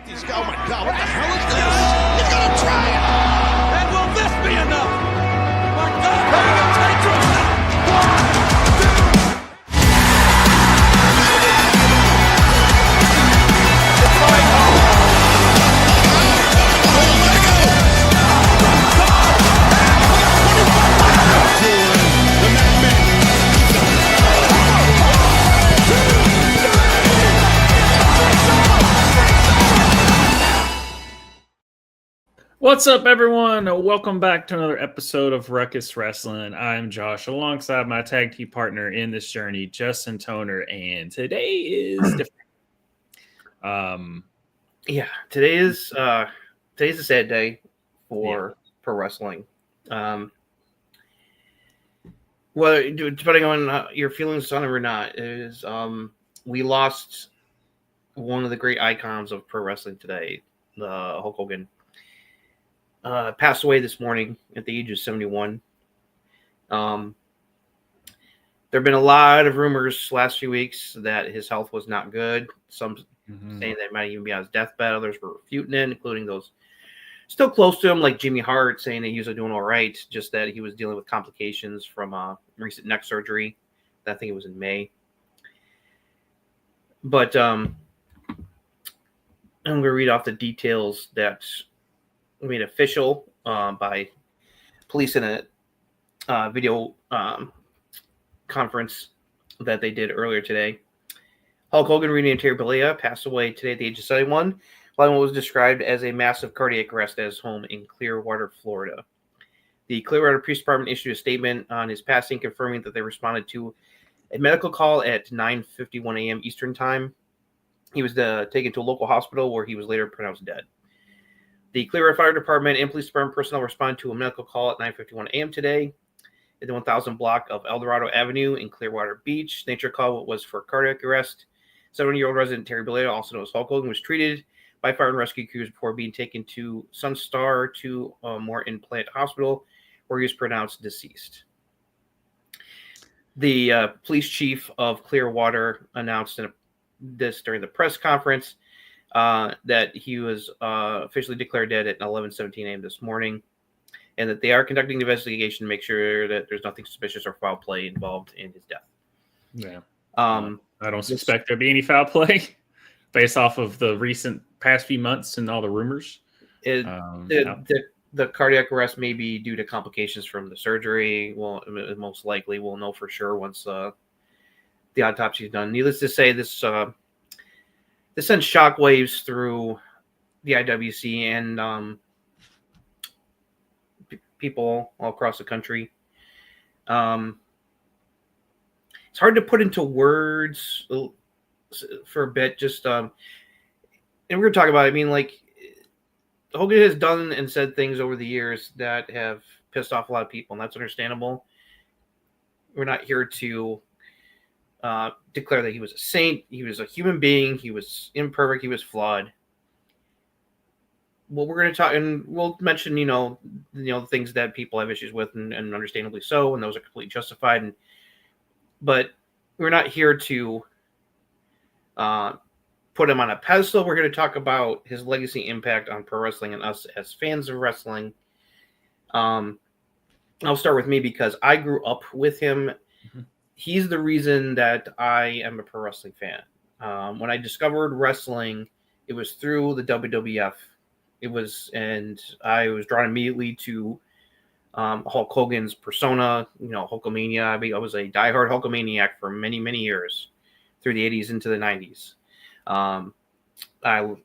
Oh my God, what the hell is this? He's gonna try it! And will this be enough? My God, Hogan takes him down! 1, 2... What's up, everyone? Welcome back to another episode of Ruckus Wrastlin. I'm Josh, alongside my tag team partner in this journey, Justin Toner, and today is different. Today is today's a sad day for wrestling. Well, depending on your feelings on it or not, is we lost one of the great icons of pro wrestling today, Hulk Hogan. Passed away this morning at the age of 71. There have been a lot of rumors last few weeks that his health was not good. Some saying that he might even be on his deathbed. Others were refuting it, including those still close to him, like Jimmy Hart, saying that he was doing all right, just that he was dealing with complications from recent neck surgery. I think it was in May. But I'm going to read off the details that made official by police in a video conference that they did earlier today. Hulk Hogan, Rene Belia, passed away today at the age of 71, following what was described as a massive cardiac arrest at his home in Clearwater, Florida. The Clearwater Police Department issued a statement on his passing, confirming that they responded to a medical call at 9:51 a.m. Eastern Time. He was taken to a local hospital where he was later pronounced dead. The Clearwater Fire Department and Police Department personnel responded to a medical call at 9:51 a.m. today at the 1000 block of El Dorado Avenue in Clearwater Beach. The nature call was for cardiac arrest. 70-year-old resident Terry Beleda, also known as Hulk Hogan, was treated by fire and rescue crews before being taken to Sunstar to more in-plant hospital, where he was pronounced deceased. The police chief of Clearwater announced this during the press conference that he was officially declared dead at 11:17 a.m. this morning, and that they are conducting an investigation to make sure that there's nothing suspicious or foul play involved in his death. Yeah. I don't suspect there'd be any foul play based off of the recent past few months and all the rumors. The cardiac arrest may be due to complications from the surgery. Well, most likely we'll know for sure once the autopsy is done. Needless to say, this sends shockwaves through the IWC and people all across the country. It's hard to put into words for a bit. Just and we're gonna talk about it. I mean, like, Hogan has done and said things over the years that have pissed off a lot of people, and that's understandable. We're not here to declare that he was a saint. He was a human being. He was imperfect. He was flawed. Well, we're going to talk, and we'll mention, the things that people have issues with, and understandably so, and those are completely justified. But we're not here to put him on a pedestal. We're here to talk about his legacy impact on pro wrestling and us as fans of wrestling. I'll start with me because I grew up with him. He's the reason that I am a pro wrestling fan. When I discovered wrestling, it was through the WWF. And I was drawn immediately to Hulk Hogan's persona, Hulkamania. I mean, I was a diehard Hulkamaniac for many, many years through the 80s into the 90s. I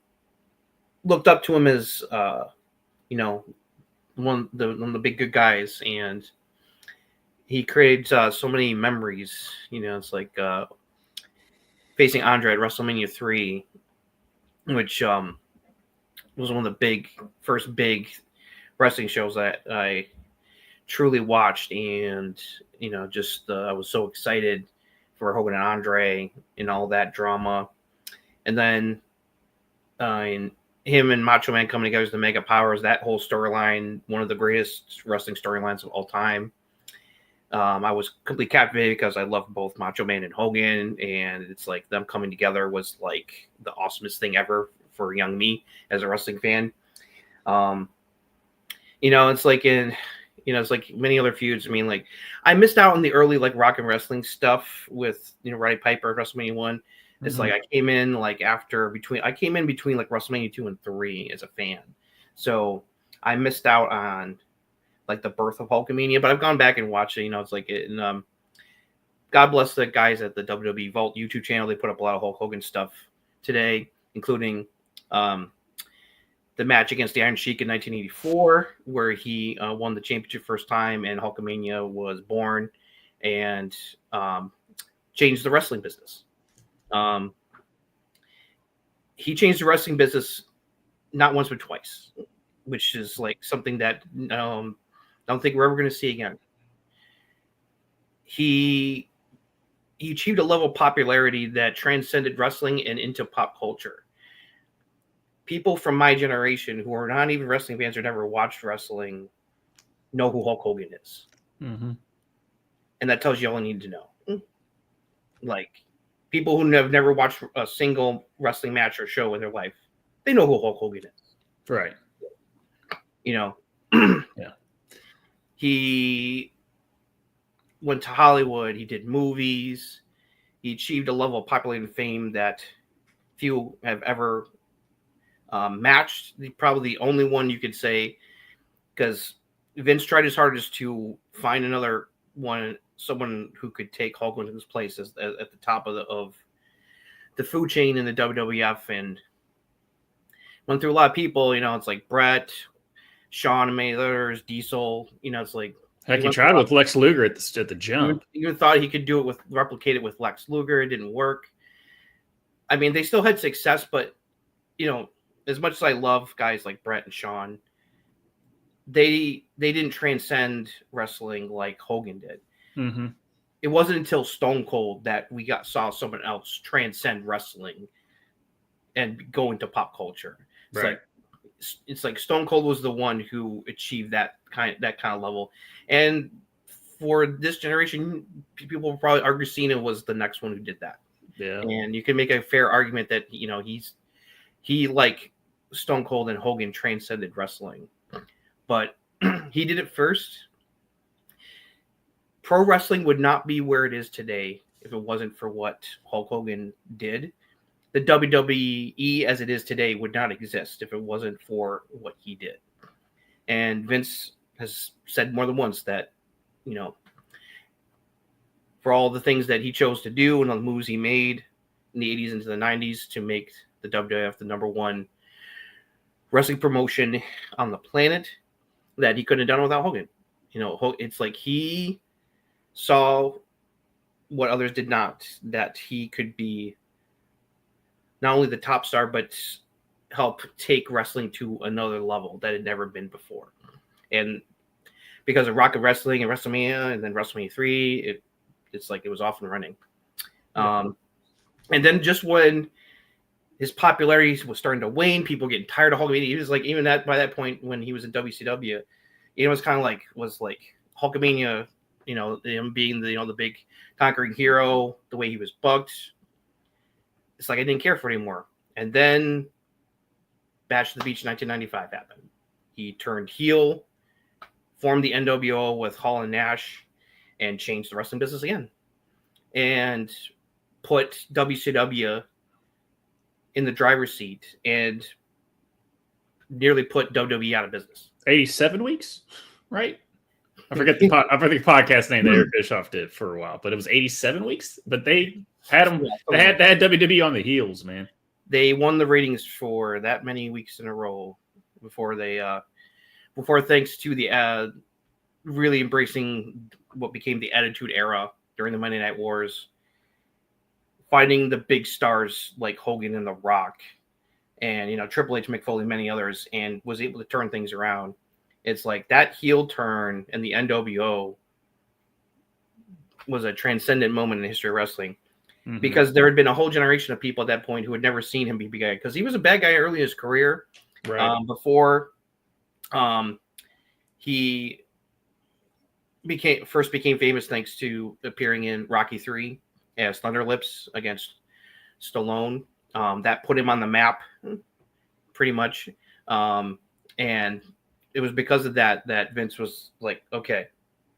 looked up to him as, one of the big good guys, and he created so many memories. It's like facing Andre at WrestleMania 3, which was one of the first big wrestling shows that I truly watched, and I was so excited for Hogan and Andre and all that drama. And then him and Macho Man coming together as the Mega Powers, that whole storyline, one of the greatest wrestling storylines of all time. I was completely captivated because I loved both Macho Man and Hogan, and it's like them coming together was like the awesomest thing ever for young me as a wrestling fan. It's like it's like many other feuds. I mean, like I missed out on the early like rock and wrestling stuff with Roddy Piper at WrestleMania 1. It's like I came in like between like WrestleMania 2 and 3 as a fan. So I missed out on like the birth of Hulkamania, but I've gone back and watched it. It's like it, and God bless the guys at the WWE Vault YouTube channel. They put up a lot of Hulk Hogan stuff today, including the match against the Iron Sheik in 1984, where he won the championship first time, and Hulkamania was born and changed the wrestling business. He changed the wrestling business not once but twice, which is like something that I don't think we're ever going to see again. He achieved a level of popularity that transcended wrestling and into pop culture. People from my generation who are not even wrestling fans or never watched wrestling know who Hulk Hogan is. Mm-hmm. And that tells you all you need to know. Like, people who have never watched a single wrestling match or show in their life, they know who Hulk Hogan is. Right. Yeah. He went to Hollywood. He did movies. He achieved a level of popularity and fame that few have ever matched. Probably the only one you could say, because Vince tried his hardest to find another one, someone who could take Hulk Hogan's place at the top of the food chain in the WWF, and went through a lot of people. It's like Brett, Shawn, and many others, Diesel. It's like heck, he tried with Lex Luger at the jump. You thought he could replicate it with Lex Luger. It didn't work. I mean, they still had success, but as much as I love guys like Brett and Shawn, they didn't transcend wrestling like Hogan did. Mm-hmm. It wasn't until Stone Cold that we saw someone else transcend wrestling and go into pop culture. It's like Stone Cold was the one who achieved that kind of level. And for this generation, people will probably argue Cena was the next one who did that. Yeah. And you can make a fair argument that, he like Stone Cold and Hogan transcended wrestling. But he did it first. Pro wrestling would not be where it is today if it wasn't for what Hulk Hogan did. The WWE as it is today would not exist if it wasn't for what he did. And Vince has said more than once that, for all the things that he chose to do and all the moves he made in the 80s into the 90s to make the WWF the number one wrestling promotion on the planet, that he couldn't have done without Hogan. It's like he saw what others did not, that he could be not only the top star, but help take wrestling to another level that had never been before. And because of Rock of Wrestling and WrestleMania and then WrestleMania 3, it's like it was off and running. And then just when his popularity was starting to wane, people getting tired of Hulkamania. He was like, even by that point when he was in WCW, it was kind of like Hulkamania, him being the big conquering hero, the way he was booked. It's like I didn't care for it anymore. And then Bash to the Beach 1995 happened. He turned heel, formed the NWO with Hall and Nash, and changed the wrestling business again. And put WCW in the driver's seat and nearly put WWE out of business. 87 weeks, right? I forget the podcast name that Eric Bischoff did for a while, but it was 87 weeks. But they had them. They had WWE on the heels, man. They won the ratings for that many weeks in a row before thanks to the really embracing what became the Attitude Era during the Monday Night Wars, finding the big stars like Hogan and The Rock, and Triple H, Mick Foley, many others, and was able to turn things around. It's like that heel turn and the NWO was a transcendent moment in the history of wrestling, because there had been a whole generation of people at that point who had never seen him be a bad guy, because he was a bad guy early in his career, right? Before he became famous thanks to appearing in Rocky III as Thunder Lips against Stallone. That put him on the map. pretty much. And it was because of that Vince was like, okay,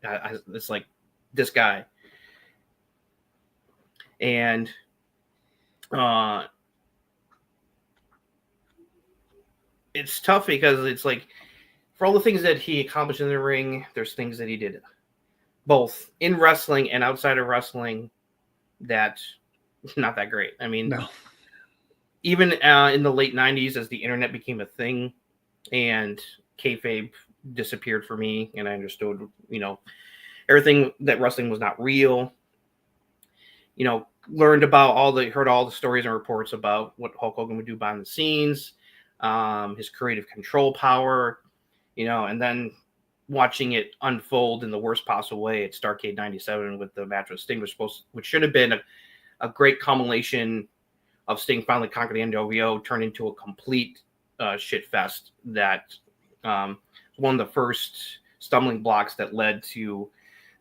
it's like this guy. And it's tough because it's like, for all the things that he accomplished in the ring, there's things that he did both in wrestling and outside of wrestling that's not that great. I mean, No. Even in the late 90s, as the internet became a thing and kayfabe disappeared for me, and I understood, everything that wrestling was not real, heard all the stories and reports about what Hulk Hogan would do behind the scenes, his creative control power, and then watching it unfold in the worst possible way at Starrcade 97 with the match with Sting, which should have been a great culmination of Sting finally conquered the NWO, turned into a complete shit fest that one of the first stumbling blocks that led to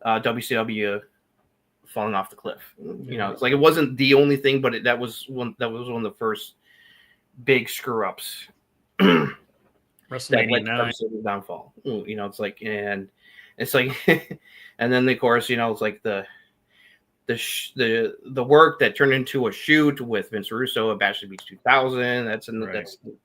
WCW falling off the cliff. It's like it wasn't the only thing, but that was one of the first big screw ups. WrestleMania 9 downfall. It's like, and it's like, and then of course, it's like the work that turned into a shoot with Vince Russo at Bash at the Beach 2000. That's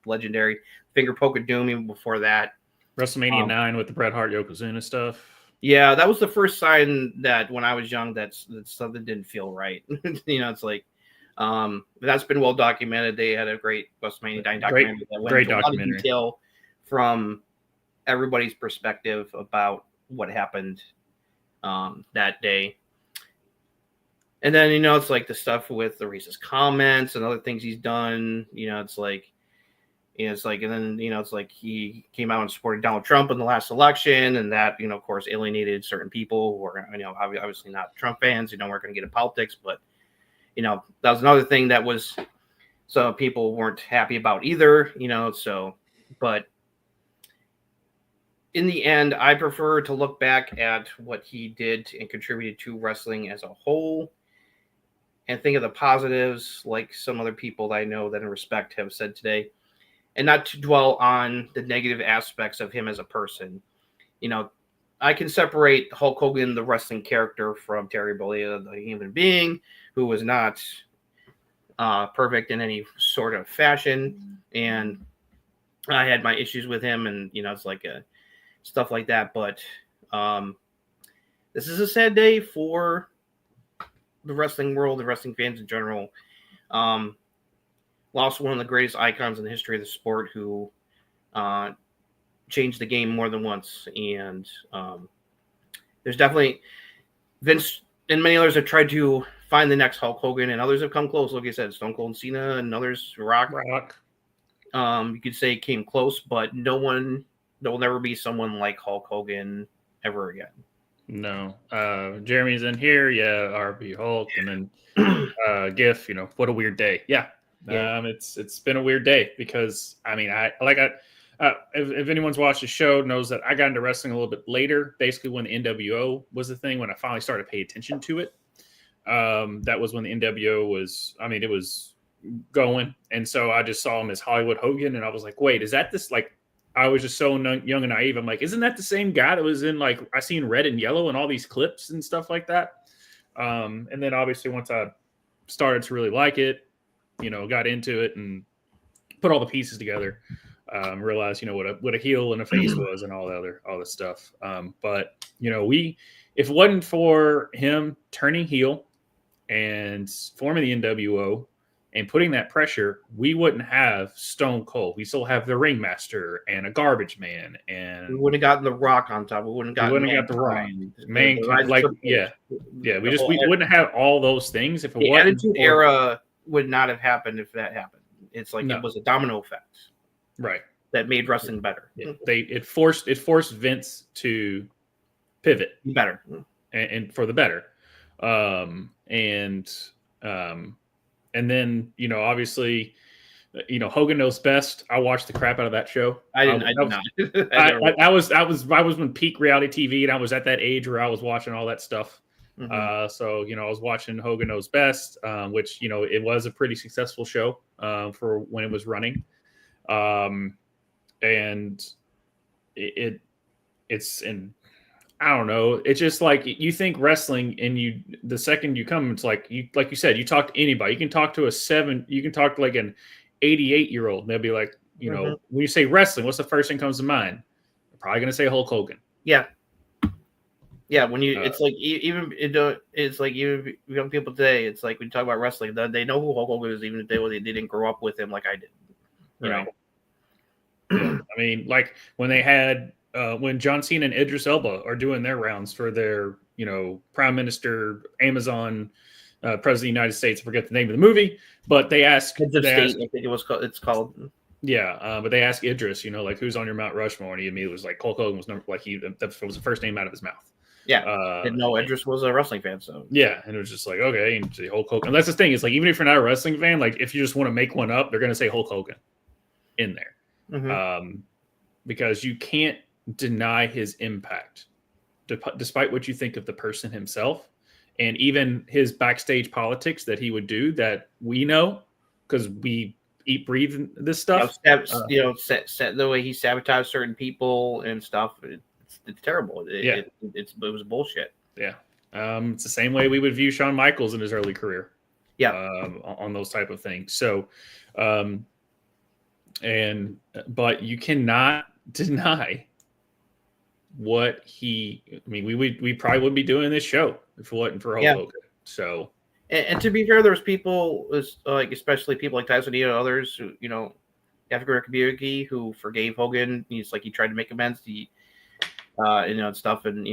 legendary. Finger Poke of Doom even before that. WrestleMania 9 with the Bret Hart Yokozuna stuff. Yeah, that was the first sign that when I was young that something didn't feel right. It's like, that's been well documented. They had a great WrestleMania 9 documentary that went into a lot of detail from everybody's perspective about what happened that day. And then, it's like the stuff with the racist comments and other things he's done. It's like, and then, it's like he came out and supported Donald Trump in the last election. And that, of course, alienated certain people who are, obviously not Trump fans, we're going to get in politics. But, that was another thing that was some people weren't happy about either, but in the end, I prefer to look back at what he did and contributed to wrestling as a whole and think of the positives, like some other people that I know that I respect have said today, and not to dwell on the negative aspects of him as a person. I can separate Hulk Hogan, the wrestling character, from Terry Bollea, the human being who was not perfect in any sort of fashion. And I had my issues with him, and, it's like stuff like that. But this is a sad day for the wrestling world, the wrestling fans in general. Lost one of the greatest icons in the history of the sport who changed the game more than once. And there's definitely Vince and many others have tried to find the next Hulk Hogan, and others have come close. Like I said, Stone Cold and Cena and others, Rock. You could say came close, but there will never be someone like Hulk Hogan ever again. No. Jeremy's in here. Yeah. RB Hulk. And then GIF, what a weird day. Yeah. It's been a weird day because if anyone's watched the show knows that I got into wrestling a little bit later, basically when the NWO was the thing, when I finally started to pay attention to it. That was when the NWO was, it was going. And so I just saw him as Hollywood Hogan. And I was like, wait, is that this, like, I was just so young and naive. I'm like, isn't that the same guy that was in, like, I seen Red and Yellow and all these clips and stuff like that. And then obviously once I started to really like it, got into it and put all the pieces together, realized, what a heel and a face was and all this stuff. But if it wasn't for him turning heel and forming the NWO and putting that pressure, we wouldn't have Stone Cold. We still have the Ringmaster and a Garbage Man, and we wouldn't have gotten the Rock on top. We wouldn't have got the Rock. We wouldn't have all those things if it the wasn't. Attitude Era would not have happened if that happened. It's like it was a domino effect, right? That made wrestling better. It forced Vince to pivot better and for the better, and then, obviously, Hogan Knows Best. I watched the crap out of that show. I did not. I was when peak reality TV, and I was at that age where I was watching all that stuff. Mm-hmm. So, I was watching Hogan Knows Best, which, it was a pretty successful show for when it was running. And it's in, I don't know. It's just like you think wrestling, and the second you come, it's like you said, you talk to anybody. You can talk to you can talk to like an 88-year-old, and they'll be like, when you say wrestling, what's the first thing that comes to mind? They're probably gonna say Hulk Hogan. Yeah. Yeah, when you, it's like it's like even young people today. It's like when you talk about wrestling, they know who Hulk Hogan is, even if they didn't grow up with him like I did. You know. Yeah. I mean, like when they had when John Cena and Idris Elba are doing their rounds for their Prime Minister, Amazon, President of the United States. I forget the name of the movie, but they asked. Heads of State, I think it was called. It's called. Yeah, but they asked Idris, like who's on your Mount Rushmore, and he immediately was like Hulk Hogan was number, like that was the first name out of his mouth. Yeah, didn't know Idris was a wrestling fan, so yeah, and it was just like okay, and say Hulk Hogan. And that's the thing is like even if you're not a wrestling fan, like if you just want to make one up, they're gonna say Hulk Hogan in there, because you can't deny his impact, despite what you think of the person himself, and even his backstage politics that he would do that we know because we eat, breathe this stuff. The way he sabotaged certain people and stuff. It's terrible. It was bullshit. Yeah. It's the same way we would view Shawn Michaels in his early career. Yeah. On those type of things. So, but you cannot deny what we probably wouldn't be doing this show if it wasn't for Hulk Hogan. So, and to be fair, there's people especially people like Tyson and others who, African community who forgave Hogan. He tried to make amends. And stuff, and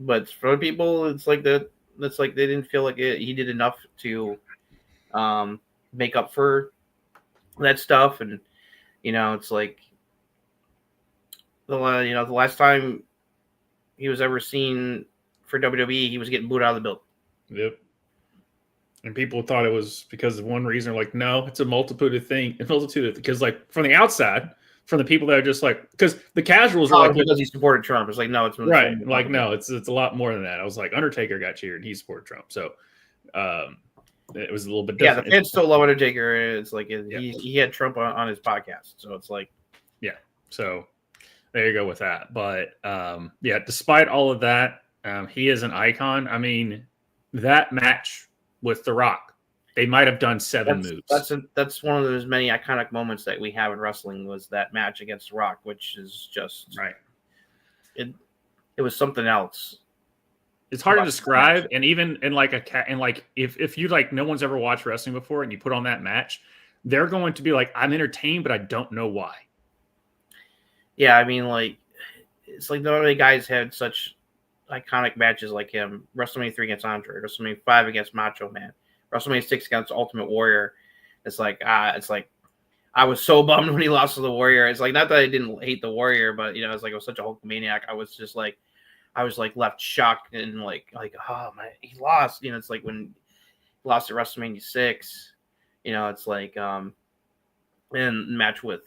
but for people, it's like that. That's like they didn't feel like he did enough to make up for that stuff, and it's like the last time he was ever seen for WWE, he was getting booed out of the building. Yep. And people thought it was because of one reason. Like, no, it's a multitude of things. Because like from the outside. From the people that are just like, because the casuals are like, because he supported Trump. It's like, no, it's right. Like, no, it's a lot more than that. I was like, Undertaker got cheered. He supported Trump. So it was a little bit different. Yeah, the fans still love Undertaker. It's like he had Trump on his podcast. So it's like, yeah. So there you go with that. But despite all of that, he is an icon. I mean, that match with The Rock, they might have done 7 moves. That's one of those many iconic moments that we have in wrestling was that match against Rock, which is just right. It was something else. It's hard to describe, and even in like if you like no one's ever watched wrestling before and you put on that match, they're going to be like, I'm entertained, but I don't know why. Yeah, I mean, like it's like not many guys had such iconic matches like him. WrestleMania 3 against Andre, WrestleMania 5 against Macho Man. WrestleMania 6 against Ultimate Warrior. It's like I was so bummed when he lost to the Warrior. It's like not that I didn't hate the Warrior, but it's like I was such a Hulkamaniac. I was just like left shocked and like oh my, he lost. It's like when he lost at WrestleMania 6. It's like and match with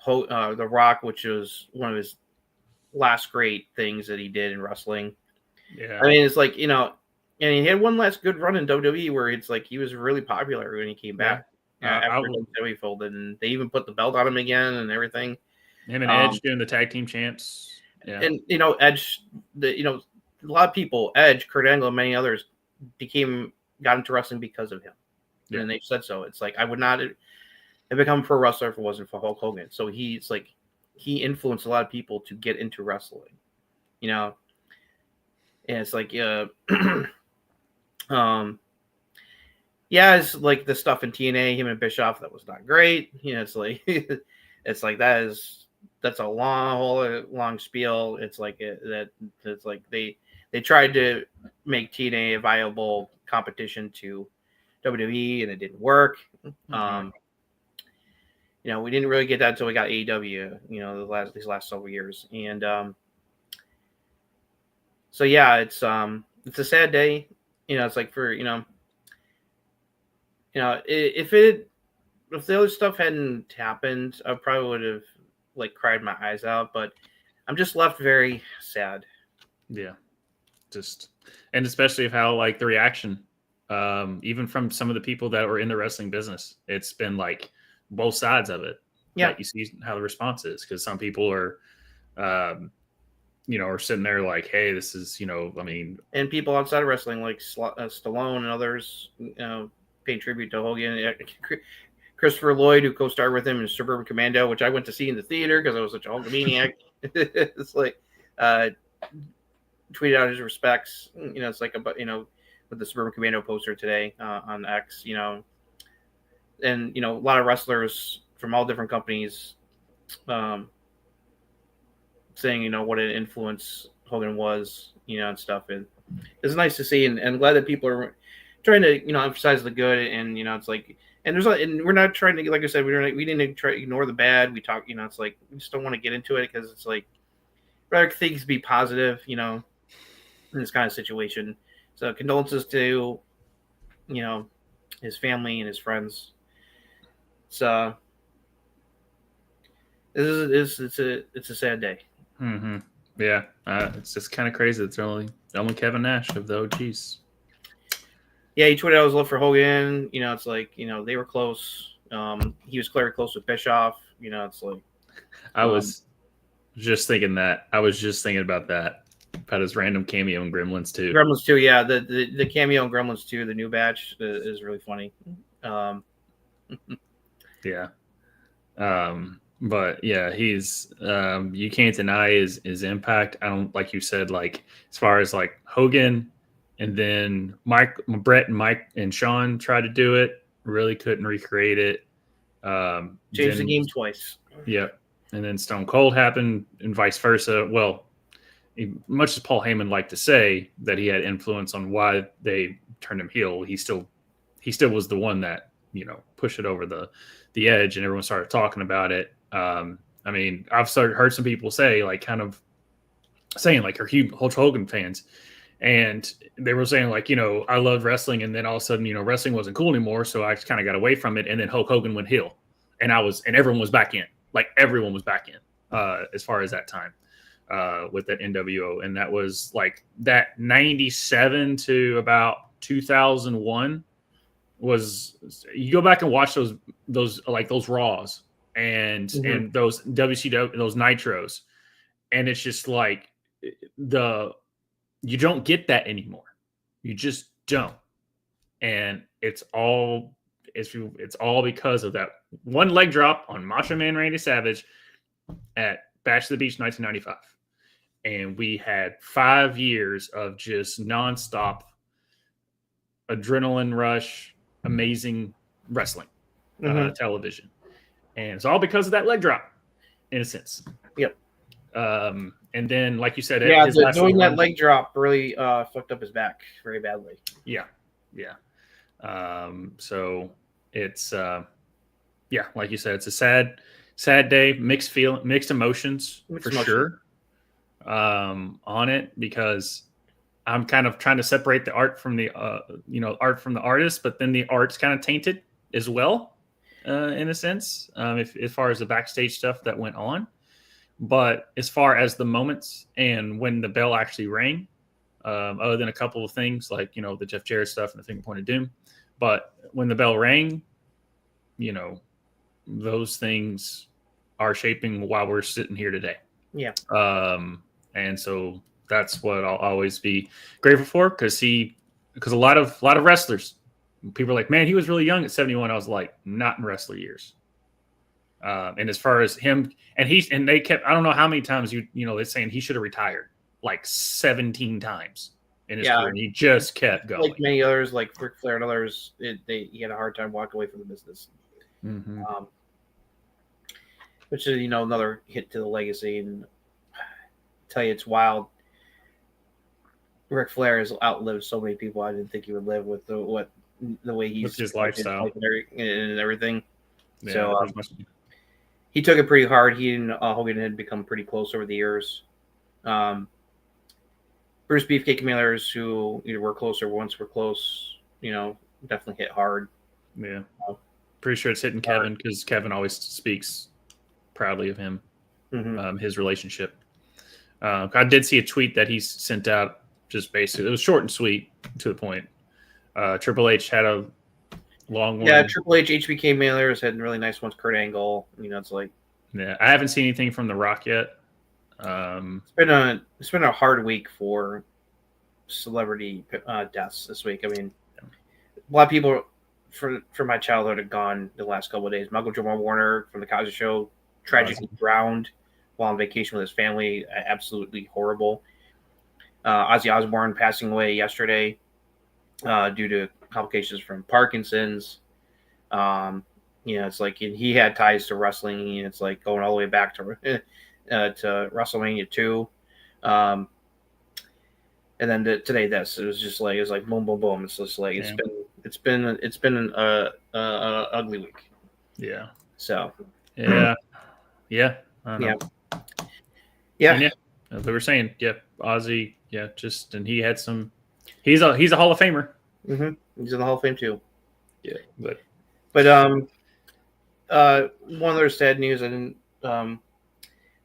The Rock, which was one of his last great things that he did in wrestling. Yeah, I mean it's like and he had one last good run in WWE where it's like he was really popular when he came back after WWE folded, and they even put the belt on him again and everything. Him and Edge doing the tag team champs. Yeah. And Edge, a lot of people, Edge, Kurt Angle, and many others got into wrestling because of him. Yeah. And they've said so. It's like I would not have become a pro wrestler if it wasn't for Hulk Hogan. So he influenced a lot of people to get into wrestling. And it's like it's like the stuff in TNA, him and Bischoff, that was not great. It's like that's a long spiel. It's like it's like they tried to make TNA a viable competition to WWE, and it didn't work. We didn't really get that until we got AEW. These last several years, and so yeah, it's a sad day. It's like for if the other stuff hadn't happened, I probably would have like cried my eyes out. But I'm just left very sad. Yeah, and especially of how like the reaction, even from some of the people that were in the wrestling business, it's been like both sides of it. Yeah. That you see how the response is, because some people are, are sitting there like, hey, this is, and people outside of wrestling like Stallone and others, paying tribute to Hogan. Christopher Lloyd, who co-starred with him in Suburban Commando, which I went to see in the theater because I was such a Hogan maniac. It's like tweeted out his respects. It's like about with the Suburban Commando poster today on X. And a lot of wrestlers from all different companies saying what an influence Hogan was, and stuff. And it's nice to see, and glad that people are trying to emphasize the good. And it's like, and we're not trying to, like I said, we didn't try to ignore the bad. We talk, it's like we just don't want to get into it because it's like rather things be positive, in this kind of situation. So condolences to his family and his friends. So it's a sad day. Mm-hmm. Yeah, it's just kind of crazy. It's only Kevin Nash of the OGs. Yeah, he tweeted out his love for Hogan. It's like they were close. He was clearly close with Bischoff. It's like I was just thinking that. I was just thinking about that. About his random cameo in Gremlins 2. Gremlins 2, yeah. The cameo in Gremlins 2, the new batch, is really funny. Yeah. But yeah, he's you can't deny his impact. I don't, like you said, like as far as like Hogan, and then Brett and Mike and Sean tried to do it, really couldn't recreate it. Changed the game twice. Yep. And then Stone Cold happened and vice versa. Well, much as Paul Heyman liked to say that he had influence on why they turned him heel, he still was the one that, pushed it over the edge, and everyone started talking about it. I mean, I've heard some people say, like, kind of saying, like, are huge Hulk Hogan fans, and they were saying, like, I loved wrestling, and then all of a sudden, wrestling wasn't cool anymore, so I kind of got away from it, and then Hulk Hogan went heel, and everyone was back in, like, everyone was back in, as far as that time, with that NWO, and that was like that 97 to about 2001 was, you go back and watch those Raws and those WCW, those Nitros, and it's just like you don't get that anymore. You just don't, and it's all because of that one leg drop on Macho Man Randy Savage at Bash of the Beach 1995, and we had 5 years of just nonstop adrenaline rush, amazing wrestling television, and it's all because of that leg drop, in a sense. Yep. And then, like you said, doing that leg drop really fucked up his back very badly. Yeah. So it's like you said, it's a sad day, mixed emotions for sure on it, because I'm kind of trying to separate the art from the art from the artist, but then the art's kind of tainted as well, in a sense, as far as the backstage stuff that went on. But as far as the moments and when the bell actually rang, other than a couple of things like the Jeff Jarrett stuff and the Finger Pointed Doom, but when the bell rang, those things are shaping while we're sitting here today. Yeah. And so that's what I'll always be grateful for, because a lot of wrestlers, people are like, man, he was really young at 71. I was like, not in wrestler years. And as far as him, and they kept, I don't know how many times they're saying he should have retired, like 17 times in his career, and he just kept going. Like many others, like Ric Flair and others, he had a hard time walking away from the business. Mm-hmm. Which is another hit to the legacy. And I tell you, it's wild. Ric Flair has outlived so many people I didn't think he would live with the way he's with his lifestyle and everything. Yeah, so he took it pretty hard. He and Hogan had become pretty close over the years. Bruce Beefcake Millers, who either were close or once were close, definitely hit hard. Yeah, pretty sure it's hitting Kevin, because Kevin always speaks proudly of him, his relationship. I did see a tweet that he sent out. Just basically, it was short and sweet, to the point. Triple H had long one. Yeah, Triple H, HBK Mailer has had really nice ones. Kurt Angle, it's like Yeah, I haven't seen anything from The Rock yet. it's been a hard week for celebrity deaths this week. I mean, a lot of people from my childhood have gone the last couple of days. Michael Jamal Warner from the Cosby Show tragically drowned while on vacation with his family. Absolutely horrible. Ozzy Osbourne passing away yesterday due to complications from Parkinson's. It's like he had ties to wrestling. It's like going all the way back to WrestleMania 2. And then today, it was like boom, boom, boom. It's just like it's been an ugly week. Yeah. So. Yeah. I don't know. Yeah. They were saying, Ozzy, and he had some. He's a Hall of Famer. Mm-hmm. He's in the Hall of Fame too. Yeah, but one other sad news, and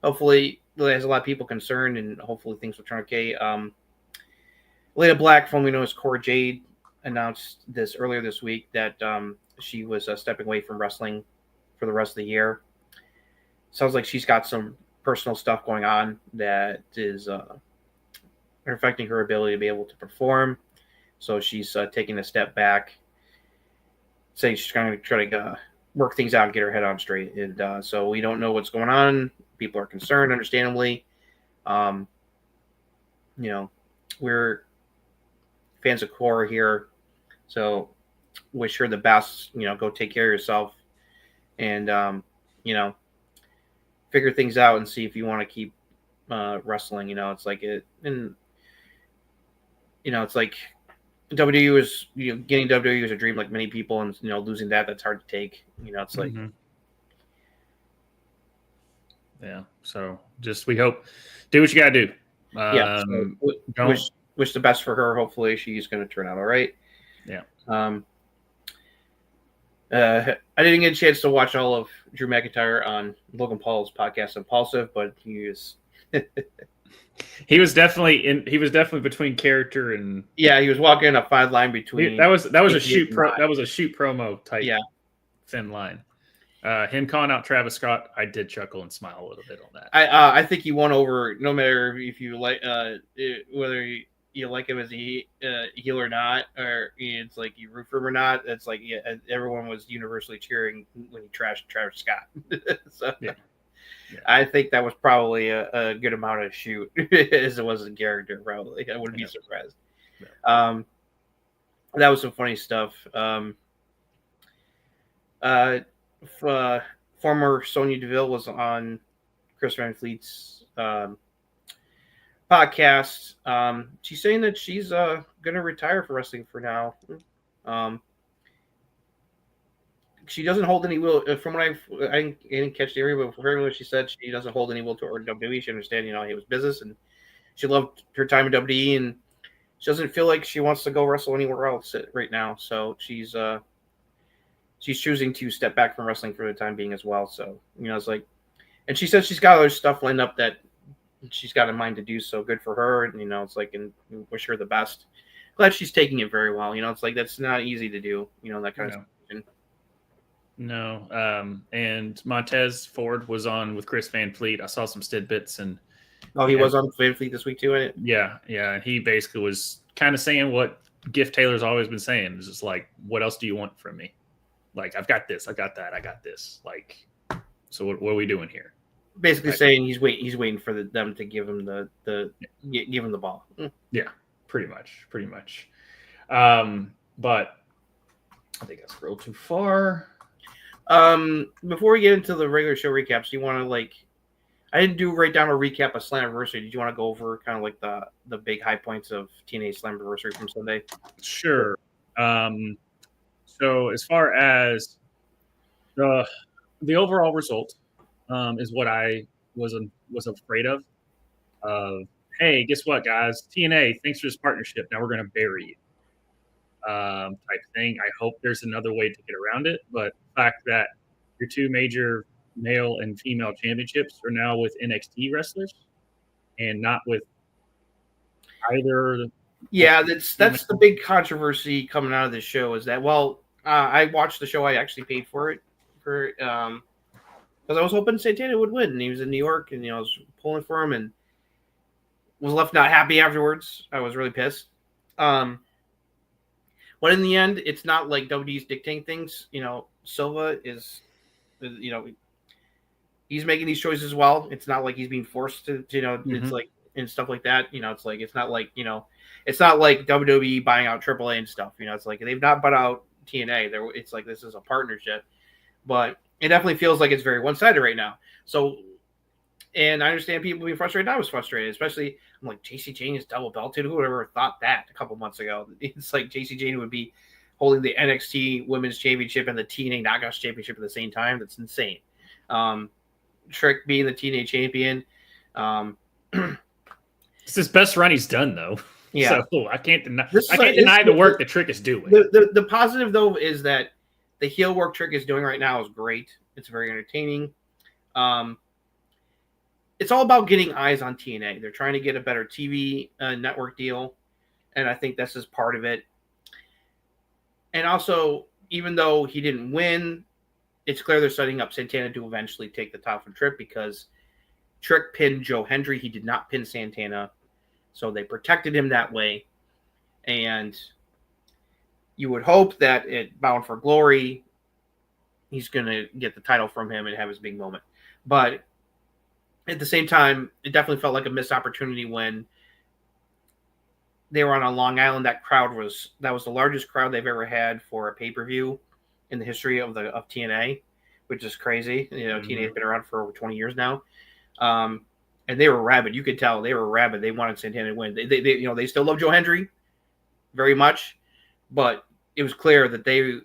hopefully there's a lot of people concerned, and hopefully things will turn okay. Leda Black, formerly known as Cora Jade, announced this earlier this week that she was stepping away from wrestling for the rest of the year. Sounds like she's got some personal stuff going on that is affecting her ability to be able to perform. So she's taking a step back, saying she's going to try to work things out and get her head on straight. And so we don't know what's going on. People are concerned, understandably. We're fans of Cora here, so wish her the best. Go take care of yourself, and figure things out and see if you want to keep wrestling. It's like it, and it's like WWE is getting WWE was a dream, like many people, and losing that's hard to take. It's like yeah. So just we hope do what you gotta do. So wish the best for her. Hopefully she's going to turn out all right. Yeah. I didn't get a chance to watch all of Drew McIntyre on Logan Paul's podcast Impulsive, but he was definitely between character and he was walking a fine line between that was a shoot promo type thin line. Him calling out Travis Scott, I did chuckle and smile a little bit on that. I think he won over, no matter if you like whether you like him as a heel or not, or it's like you root for him or not. It's like everyone was universally cheering when he trashed Travis Scott. So I think that was probably a good amount of shoot as it was in character. Probably I wouldn't be surprised. That was some funny stuff. Former Sonya Deville was on Chris Van Fleet's podcast. She's saying that she's going to retire from wrestling for now. She doesn't hold any will. From what I didn't catch the area, but from her, she said she doesn't hold any will to WWE. She understands, it was business, and she loved her time in WWE, and she doesn't feel like she wants to go wrestle anywhere else right now. So she's choosing to step back from wrestling for the time being as well. So it's like, and she says she's got other stuff lined up that she's got in mind to do. So good for her, and it's like, and wish her the best. Glad she's taking it very well. It's like that's not easy to do. That kind of situation. No. And Montez Ford was on with Chris Van Fleet. I saw some tidbits and. Oh, he was on Van Fleet this week too, ain't it? Yeah. And he basically was kind of saying what Gift Taylor's always been saying. It's just like, what else do you want from me? Like, I've got this, I got that, I got this. Like, so what are we doing here? Basically saying he's waiting for them to give him give him the ball. Yeah, pretty much. But I think that's a little too far. Before we get into the regular show recaps, do you want to I didn't write down a recap of Slammiversary. Did you want to go over kind of like the big high points of TNA Slammiversary from Sunday? Sure. So as far as the overall result is what I was afraid of. Hey, guess what, guys? TNA, thanks for this partnership. Now we're going to bury you. Type thing. I hope there's another way to get around it, but the fact that your two major male and female championships are now with NXT wrestlers and not with either. Yeah, that's the big controversy coming out of this show is that, well, I watched the show. I actually paid for it because I was hoping Santana would win. And he was in New York, and I was pulling for him, and was left not happy afterwards. I was really pissed. But in the end, it's not like WWE's dictating things. Silva is, he's making these choices as well. It's not like he's being forced to. It's like and stuff like that. It's like it's not like it's not like WWE buying out AAA and stuff. It's like they've not bought out TNA. It's like this is a partnership, but it definitely feels like it's very one-sided right now. So, and I understand people being frustrated. I was frustrated, especially I'm like JC Jane is double belted. Who would ever thought that a couple months ago? It's like JC Jane would be holding the NXT Women's Championship and the TNA Knockouts Championship at the same time. That's insane. Trick being the TNA champion. It's his best run he's done, though. Yeah, so I can't deny the work that Trick is doing. The positive though is that the heel work Trick is doing right now is great. It's very entertaining. It's all about getting eyes on TNA. They're trying to get a better TV network deal, and I think this is part of it. And also, even though he didn't win, it's clear they're setting up Santana to eventually take the top from Trick because Trick pinned Joe Hendry. He did not pin Santana. So they protected him that way. And you would hope that at Bound for Glory, he's going to get the title from him and have his big moment. But at the same time, it definitely felt like a missed opportunity when they were on Long Island. That was the largest crowd they've ever had for a pay-per-view in the history of TNA, which is crazy. TNA's been around for over 20 years now. And they were rabid. You could tell they were rabid. They wanted Santana to win. They still love Joe Hendry very much, but it was clear that they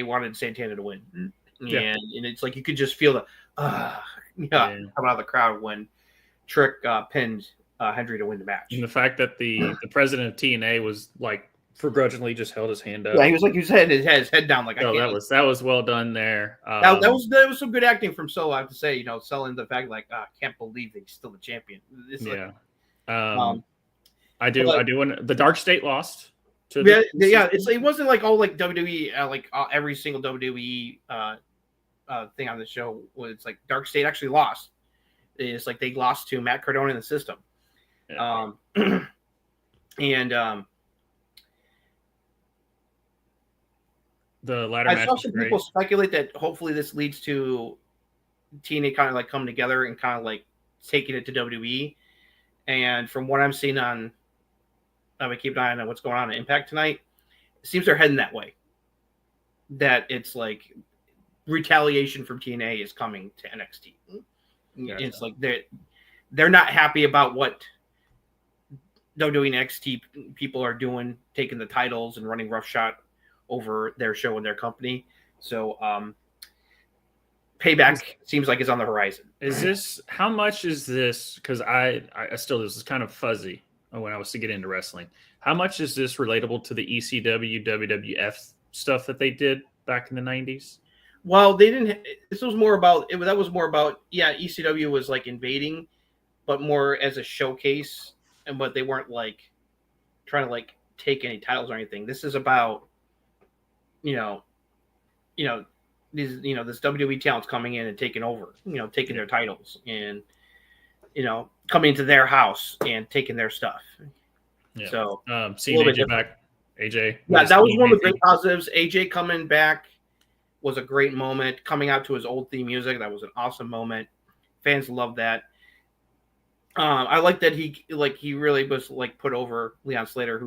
wanted Santana to win. Yeah. And it's like you could just feel coming out of the crowd when Trick pinned Hendry to win the match. And the fact that the president of TNA was like begrudgingly just held his hand up. Yeah, he was like, he had his head down. Like, that was well done there. That was some good acting from Solo. I have to say, selling the fact like, I can't believe he's still the champion. I do want the Dark State lost. It wasn't like all like WWE, every single WWE thing on the show was like Dark State actually lost. It's like they lost to Matt Cardona in the system. Yeah. The ladder I match. saw some people speculate that hopefully this leads to TNA kind of like coming together and kind of like taking it to WWE. And from what I'm seeing on, I keep an eye on what's going on in Impact tonight. It seems they're heading that way. That it's like retaliation from TNA is coming to NXT. Gotcha. It's like they're not happy about what WWE NXT people are doing, taking the titles and running roughshod over their show and their company. So payback seems like it's on the horizon. How much is this? Because I still, this is kind of fuzzy when I was to get into wrestling. How much is this relatable to the ECW, WWF stuff that they did back in the 90s? Well, they didn't. This was more about it. That was more about ECW was like invading, but more as a showcase, but they weren't like trying to like take any titles or anything. This is about these this WWE talent's coming in and taking over, taking their titles and coming into their house and taking their stuff. Yeah. So seeing AJ back, AJ. Yeah, that was one of the great positives. AJ coming back was a great moment. Coming out to his old theme music, that was an awesome moment. Fans loved that. I like that he really was like put over Leon Slater,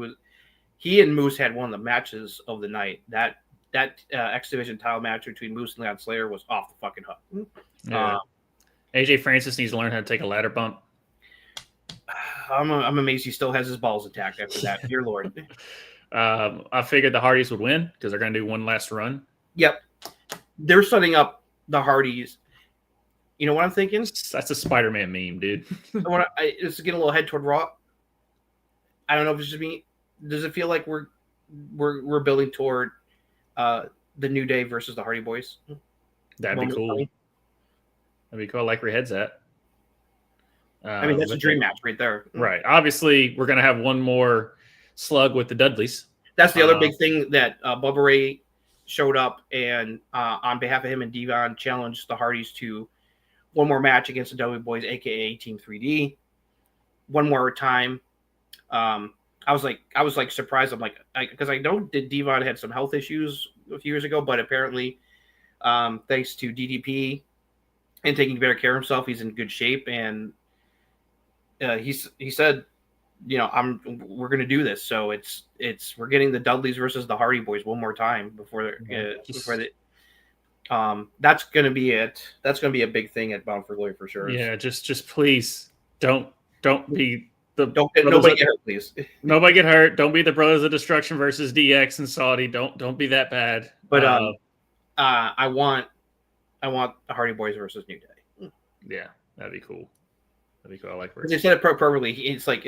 he and Moose had one of the matches of the night. That X Division title match between Moose and Leon Slater was off the fucking hook. Yeah. AJ Francis needs to learn how to take a ladder bump. I'm amazed he still has his balls intact after that. Dear Lord. I figured the Hardys would win because they're going to do one last run. Yep. They're setting up the Hardys. You know what I'm thinking? That's a Spider-Man meme, dude. It's getting a little head toward Raw. I don't know if it's just me. Does it feel like we're building toward the New Day versus the Hardy Boys? That'd be cool. That'd be cool. I like where your head's at. That's a dream match right there. Right. Obviously, we're going to have one more slug with the Dudleys. That's the other big thing that Bubba Ray showed up and on behalf of him and Devon challenged the Hardys to one more match against the W Boys, aka Team 3D, one more time. I was like surprised. I'm like, because I know that Devon had some health issues a few years ago, but apparently, thanks to DDP and taking better care of himself, he's in good shape. And he said, we're going to do this. So we're getting the Dudleys versus the Hardy Boys one more time before that's going to be it. That's going to be a big thing at Bound for Glory for sure. Yeah. Just please don't be don't get nobody get hurt, please. Nobody get hurt. Don't be the Brothers of Destruction versus DX and Saudi. Don't be that bad. But I want the Hardy Boys versus New Day. Yeah, that'd be cool. I like they said it perfectly. It's like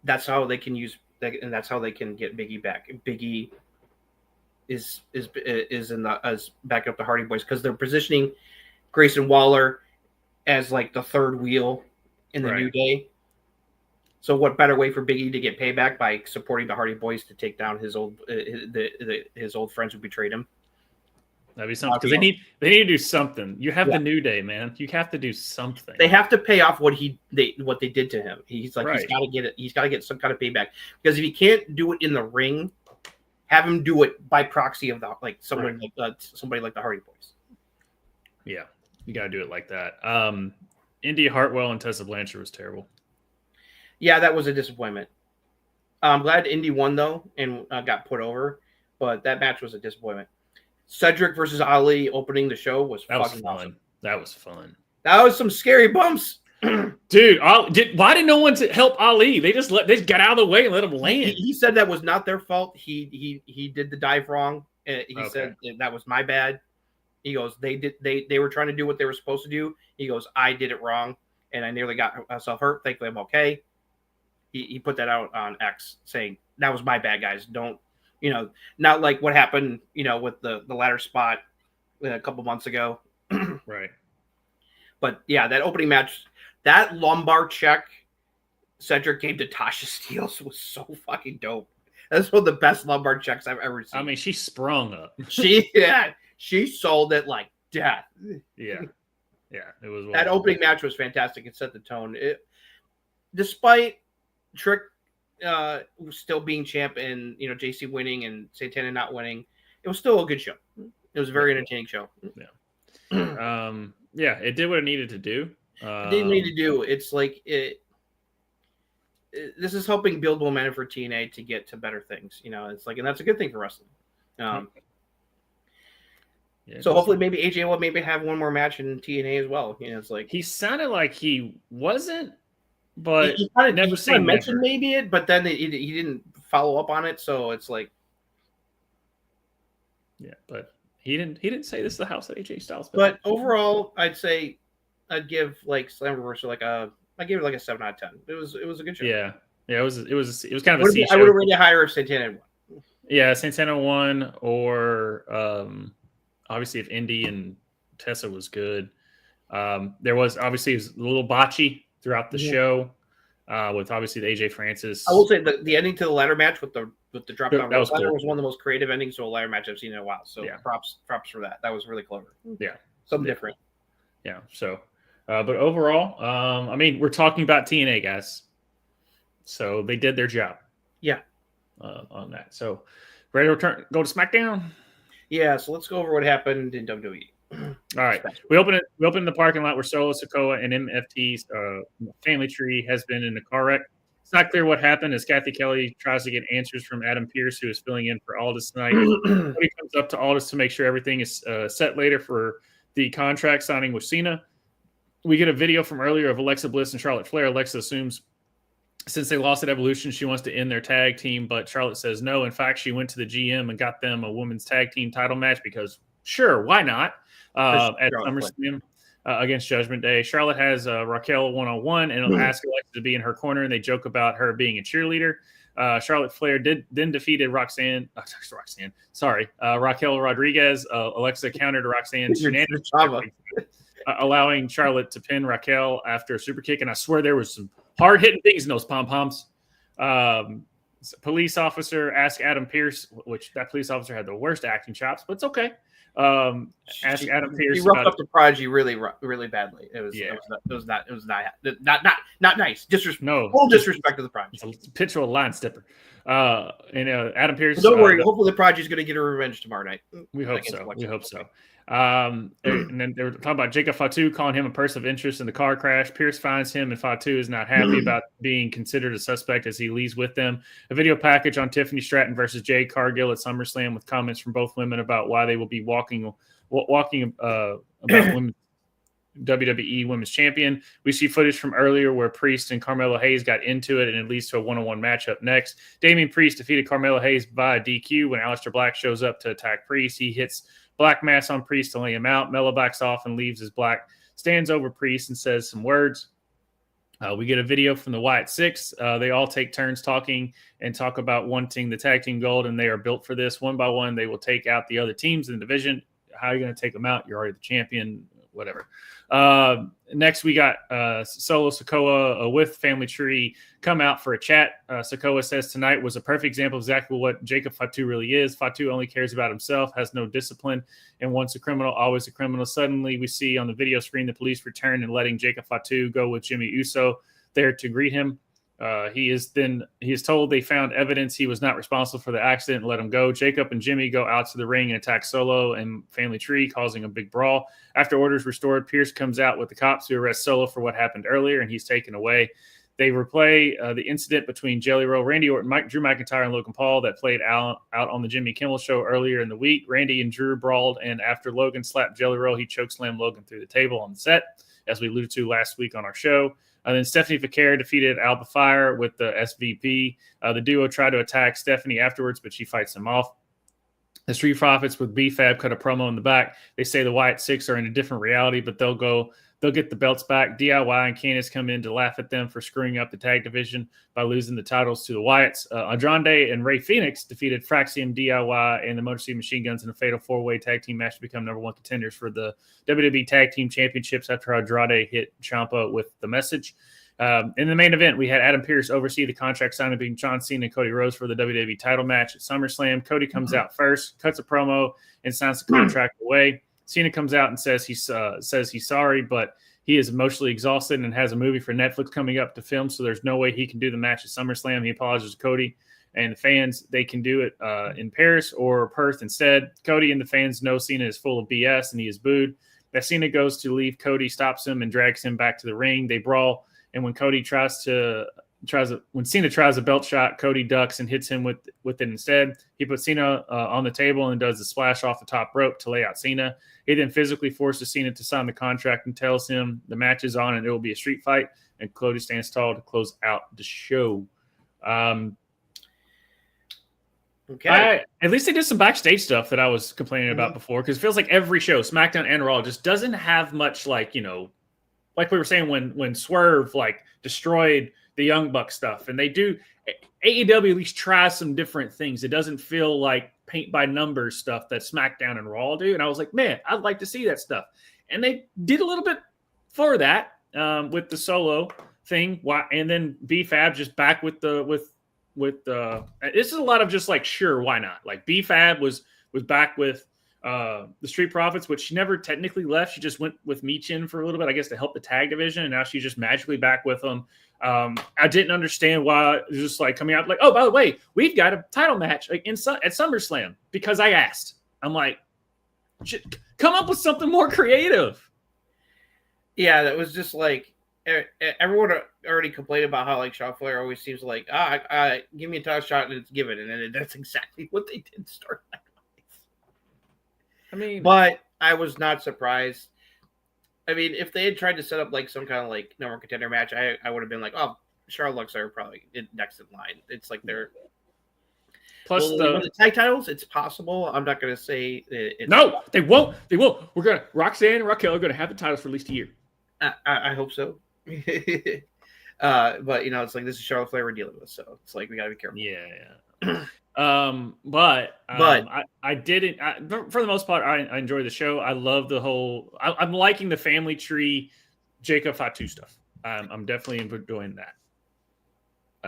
that's how they can use and that's how they can get Biggie back. Biggie is in the as back up the Hardy Boys because they're positioning Grayson Waller as like the third wheel in the New Day. So what better way for Biggie to get payback by supporting the Hardy Boys to take down his old his old friends who betrayed him? That'd be something because they need to do something. You have the New Day, man. You have to do something. They have to pay off what they did to him. He's like he's got to get it. He's got to get some kind of payback because if he can't do it in the ring, have him do it by proxy of somebody like the Hardy Boys. Yeah, you got to do it like that. India Hartwell and Tessa Blanchard was terrible. Yeah, that was a disappointment. I'm glad Indy won though and got put over, but that match was a disappointment. Cedric versus Ali opening the show was fucking awesome. That was fun. That was some scary bumps. Dude, why did no one help Ali? They got out of the way and let him land. He said that was not their fault. He did the dive wrong. He said that was my bad. He goes, they were trying to do what they were supposed to do. He goes, I did it wrong and I nearly got myself hurt. Thankfully I'm okay. He put that out on X saying that was my bad, guys. Don't. Not like what happened, with the ladder spot a couple months ago. Right. But yeah, that opening match, that lumbar check Cedric gave to Tasha Steelz was so fucking dope. That's one of the best lumbar checks I've ever seen. I mean, she sprung up. She sold it like death. Yeah. Yeah. It was that opening match was fantastic. It set the tone. Despite Trick still being champ and JC winning and Santana not winning, it was still a good show. It was a very entertaining show. Yeah. Yeah, it did what it needed to do. It didn't need to do. It's like this is helping build momentum for TNA to get to better things. It's like, and that's a good thing for wrestling. So hopefully maybe AJ will maybe have one more match in TNA as well. It's like he sounded like he wasn't. But he mentioned maybe it, but then he didn't follow up on it. So it's like, yeah, but he didn't say this is the house that AJ Styles. But overall, I'd say I'd give like Slammiversary I gave it like a 7 out of 10. It was a good show. Yeah, it was kind of a C show. I would have rated it higher if Santana won. Yeah, Santana won, or obviously if Indy and Tessa was good. There was obviously it was a little botchy throughout the show, with obviously the AJ Francis. I will say the ending to the ladder match with the drop down was ladder cool. was one of the most creative endings to a ladder match I've seen in a while. So props for that. That was really clever. Yeah, something different. Yeah. So, but overall, I mean, we're talking about TNA guys, so they did their job. Yeah. On that. So, ready to go to SmackDown? Yeah. So let's go over what happened in WWE. All right, we open the parking lot where Solo Sikoa and MFT's family tree has been in a car wreck. It's not clear what happened as Kathy Kelly tries to get answers from Adam Pearce, who is filling in for Aldis tonight. He comes up to Aldis to make sure everything is set later for the contract signing with Cena. We get a video from earlier of Alexa Bliss and Charlotte Flair. Alexa assumes since they lost at Evolution, she wants to end their tag team, but Charlotte says no. In fact, she went to the GM and got them a women's tag team title match because sure, why not? At SummerSlam against Judgment Day. Charlotte has Raquel one-on-one and asks Alexa to be in her corner, and they joke about her being a cheerleader. Charlotte Flair then defeated Raquel Rodriguez. Alexa countered Roxanne's shenanigans, allowing Charlotte to pin Raquel after a super kick. And I swear there was some hard hitting things in those pom poms. Police officer asked Adam Pearce, which that police officer had the worst acting chops, but it's okay. Ask Adam Pearce. He roughed up the Prodigy really badly. It was not nice. Full disrespect to the Prodigy. It's a picture of a line stepper. Adam Pearce. But don't worry. Hopefully, the Prodigy is going to get a revenge tomorrow night. We hope so. And then they were talking about Jacob Fatu, calling him a person of interest in the car crash. Pierce finds him, and Fatu is not happy about being considered a suspect as he leaves with them. A video package on Tiffany Stratton versus Jade Cargill at SummerSlam with comments from both women about why they will be walking about women. WWE Women's Champion. We see footage from earlier where Priest and Carmelo Hayes got into it, and it leads to a one-on-one matchup next. Damian Priest defeated Carmelo Hayes via DQ when Aleister Black shows up to attack Priest. He hits Black Mass on Priest to lay him out. Melo backs off and leaves as Black stands over Priest and says some words. We get a video from the Wyatt Six. They all take turns talking and talk about wanting the tag team gold, and they are built for this. One by one, they will take out the other teams in the division. How are you going to take them out? You're already the champion, whatever. Next, we got Solo Sikoa with Family Tree come out for a chat. Sikoa says tonight was a perfect example of exactly what Jacob Fatu really is. Fatu only cares about himself, has no discipline, and once a criminal, always a criminal. Suddenly, we see on the video screen the police return and letting Jacob Fatu go with Jimmy Uso there to greet him. He is told they found evidence he was not responsible for the accident and let him go. Jacob and Jimmy go out to the ring and attack Solo and Family Tree, causing a big brawl. After order's restored, Pierce comes out with the cops to arrest Solo for what happened earlier, and he's taken away. They replay the incident between Jelly Roll, Randy Orton, Drew McIntyre, and Logan Paul that played out on the Jimmy Kimmel show earlier in the week. Randy and Drew brawled, and after Logan slapped Jelly Roll, he chokeslammed Logan through the table on the set, as we alluded to last week on our show. And then Stephanie Vaquer defeated Alba Fire with the SVP. The duo tried to attack Stephanie afterwards, but she fights them off. The Street Profits with B-Fab cut a promo in the back. They say the Wyatt Six are in a different reality, but they'll get the belts back. DIY and Candice come in to laugh at them for screwing up the tag division by losing the titles to the Wyatts. Andrade and Rey Fenix defeated Fraxium, DIY, and the Motor City Machine Guns in a fatal four-way tag team match to become number one contenders for the WWE Tag Team Championships after Andrade hit Ciampa with the message. In the main event, we had Adam Pearce oversee the contract signing between John Cena and Cody Rhodes for the WWE title match at SummerSlam. Cody comes out first, cuts a promo, and signs the contract away. Cena comes out and says he's sorry, but he is emotionally exhausted and has a movie for Netflix coming up to film, so there's no way he can do the match at SummerSlam. He apologizes to Cody and the fans. They can do it in Paris or Perth instead. Cody and the fans know Cena is full of BS and he is booed. As Cena goes to leave, Cody stops him and drags him back to the ring. They brawl, and when Cody when Cena tries a belt shot, Cody ducks and hits him with it instead. He puts Cena on the table and does the splash off the top rope to lay out Cena. He then physically forces Cena to sign the contract and tells him the match is on and it will be a street fight. And Cody stands tall to close out the show. Okay. At least they did some backstage stuff that I was complaining about before, because it feels like every show, SmackDown and Raw, just doesn't have much like we were saying when Swerve destroyed the Young Buck stuff, and they do AEW at least try some different things. It doesn't feel like paint by numbers stuff that SmackDown and Raw do. And I was like, man, I'd like to see that stuff. And they did a little bit for that with the Solo thing. And then B-Fab just back with this is a lot of just sure, why not? Like B-Fab was back with the Street Profits, which she never technically left. She just went with Michin for a little bit, I guess, to help the tag division, and now she's just magically back with them. I didn't understand why it was just coming out oh, by the way, we've got a title match at SummerSlam, because I asked. I'm like, come up with something more creative. Yeah, that was just everyone already complained about how Charlotte Flair always seems give me a title shot and it's given, and then that's exactly what they did start. I mean, but I was not surprised. I mean, if they had tried to set up some kind of number one contender match, I would have been oh, Charlotte Lux are probably next in line. It's they're plus the tag titles. It's possible. I'm not going to say no. They won't. They will. We're gonna Roxanne and Raquel are going to have the titles for at least a year. I hope so. But it's this is Charlotte Flair we're dealing with, so it's we got to be careful. Yeah. But I didn't. For the most part, I enjoy the show. I love the whole. I'm liking the Family Tree, Jacob Fatu stuff. I'm definitely enjoying that.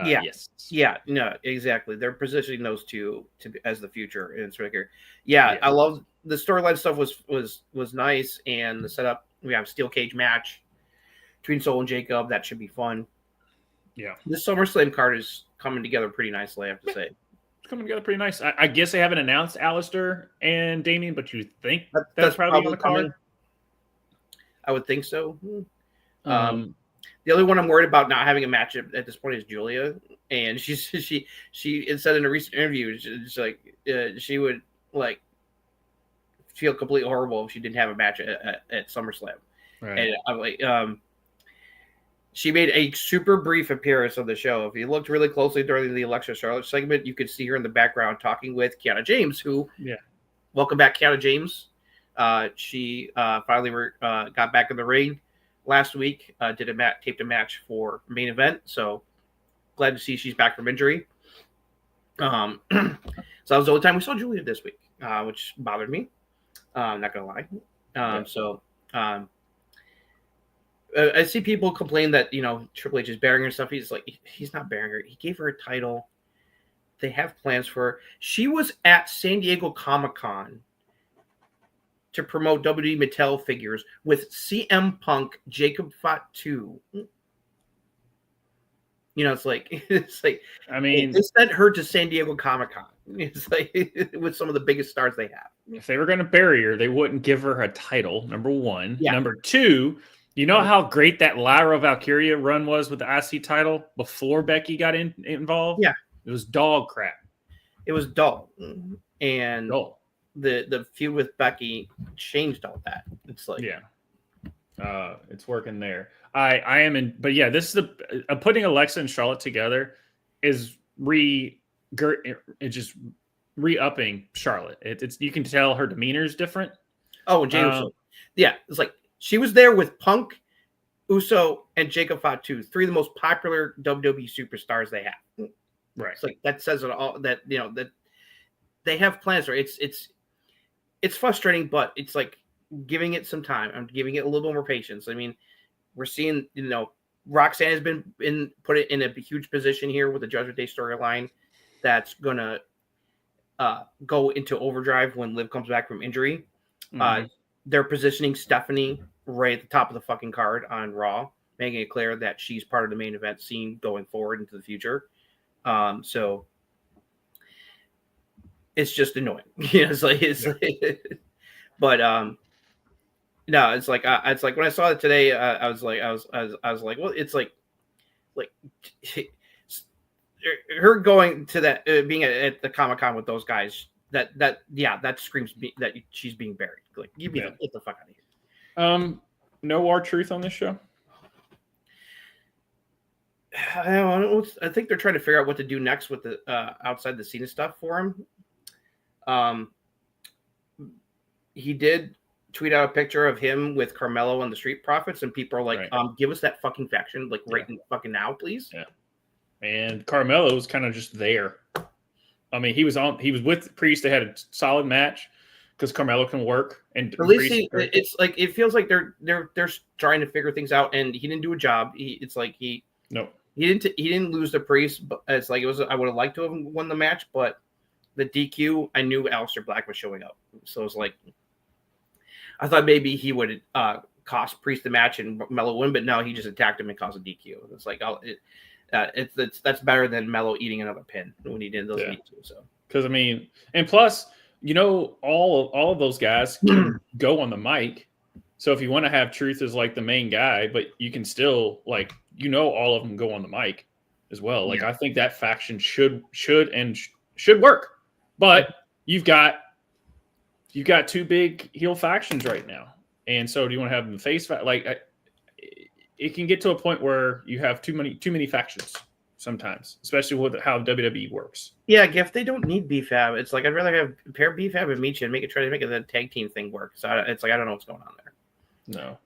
Yes. Yeah, no, exactly. They're positioning those two as the future, and it's right here. Yeah, I love the storyline stuff. Was nice, and the setup. We have a steel cage match between Soul and Jacob. That should be fun. Yeah, This SummerSlam card is coming together pretty nicely, I have to say. It's coming together pretty nice. I guess they haven't announced Alistair and Damien, but you think That's probably on the card? coming. I would think so. The only one I'm worried about not having a match at this point is Julia, and she said in a recent interview, she's like she would like feel completely horrible if she didn't have a match at SummerSlam. Right. And I'm like, she made a super brief appearance on the show. If you looked really closely during the Alexa Charlotte segment, you could see her in the background talking with Kiana James, who, welcome back, Kiana James. She finally got back in the ring last week, taped a match for main event. So glad to see she's back from injury. So that was the only time we saw Julia this week, which bothered me. I'm not gonna lie. I see people complain that Triple H is burying her stuff. He's like, he's not burying her. He gave her a title. They have plans for her. She was at San Diego Comic-Con to promote WWE Mattel figures with CM Punk, Jacob Fatu. It's like I mean, they sent her to San Diego Comic-Con. It's like with some of the biggest stars they have. If they were going to bury her, they wouldn't give her a title. Number one. Yeah. Number two, you know how great that Lyra Valkyria run was with the IC title before Becky got involved? Yeah. It was dog crap. It was dull. And dull. The feud with Becky changed all that. It's like, it's working there. I am in, but yeah, this is putting Alexa and Charlotte together is just re-upping Charlotte. It's you can tell her demeanor is different. Oh, and Jay Uso. Yeah, it's like she was there with Punk, Uso, and Jacob Fatu, three of the most popular WWE superstars they have. Right. It's like that says it all. That that they have plans for. It's frustrating, but it's like giving it some time. I'm giving it a little bit more patience. I mean, we're seeing Roxanne has been put it in a huge position here with the Judgment Day storyline that's gonna go into overdrive when Liv comes back from injury. Mm-hmm. They're positioning Stephanie right at the top of the fucking card on Raw, making it clear that she's part of the main event scene going forward into the future. So it's just annoying. But no, it's like when I saw it today, I was like, well, it's like her going to that being at the Comic-Con with those guys. That screams that she's being buried. Like, get the fuck out of here. No R-Truth on this show. I think they're trying to figure out what to do next with the outside the Cena stuff for him. He did tweet out a picture of him with Carmelo and the Street Profits, and people are like, give us that fucking faction, like right fucking now, please. Yeah. And Carmelo was kind of just there. I mean, he was with Priest. They had a solid match because Carmelo can work. And at least it's like it feels like they're trying to figure things out, and he didn't do a job. He didn't lose to Priest, but it's like I would have liked to have won the match, but the DQ, I knew Aleister Black was showing up, so it's like I thought maybe he would cost Priest the match and Melo win, but no, he just attacked him and caused a DQ. It's like that's better than Melo eating another pin when he did those DQ. So because I mean, and plus, all of those guys can go on the mic. So if you want to have Truth as like the main guy, but you can still all of them go on the mic as well. Like I think that faction should work, but you've got two big heel factions right now, and so do you want to have them face it can get to a point where you have too many factions sometimes, especially with how WWE works. Yeah, if they don't need BFAB, it's like I'd rather have pair BFAB and Michi and try to make the tag team thing work. So it's like I don't know what's going on there. No.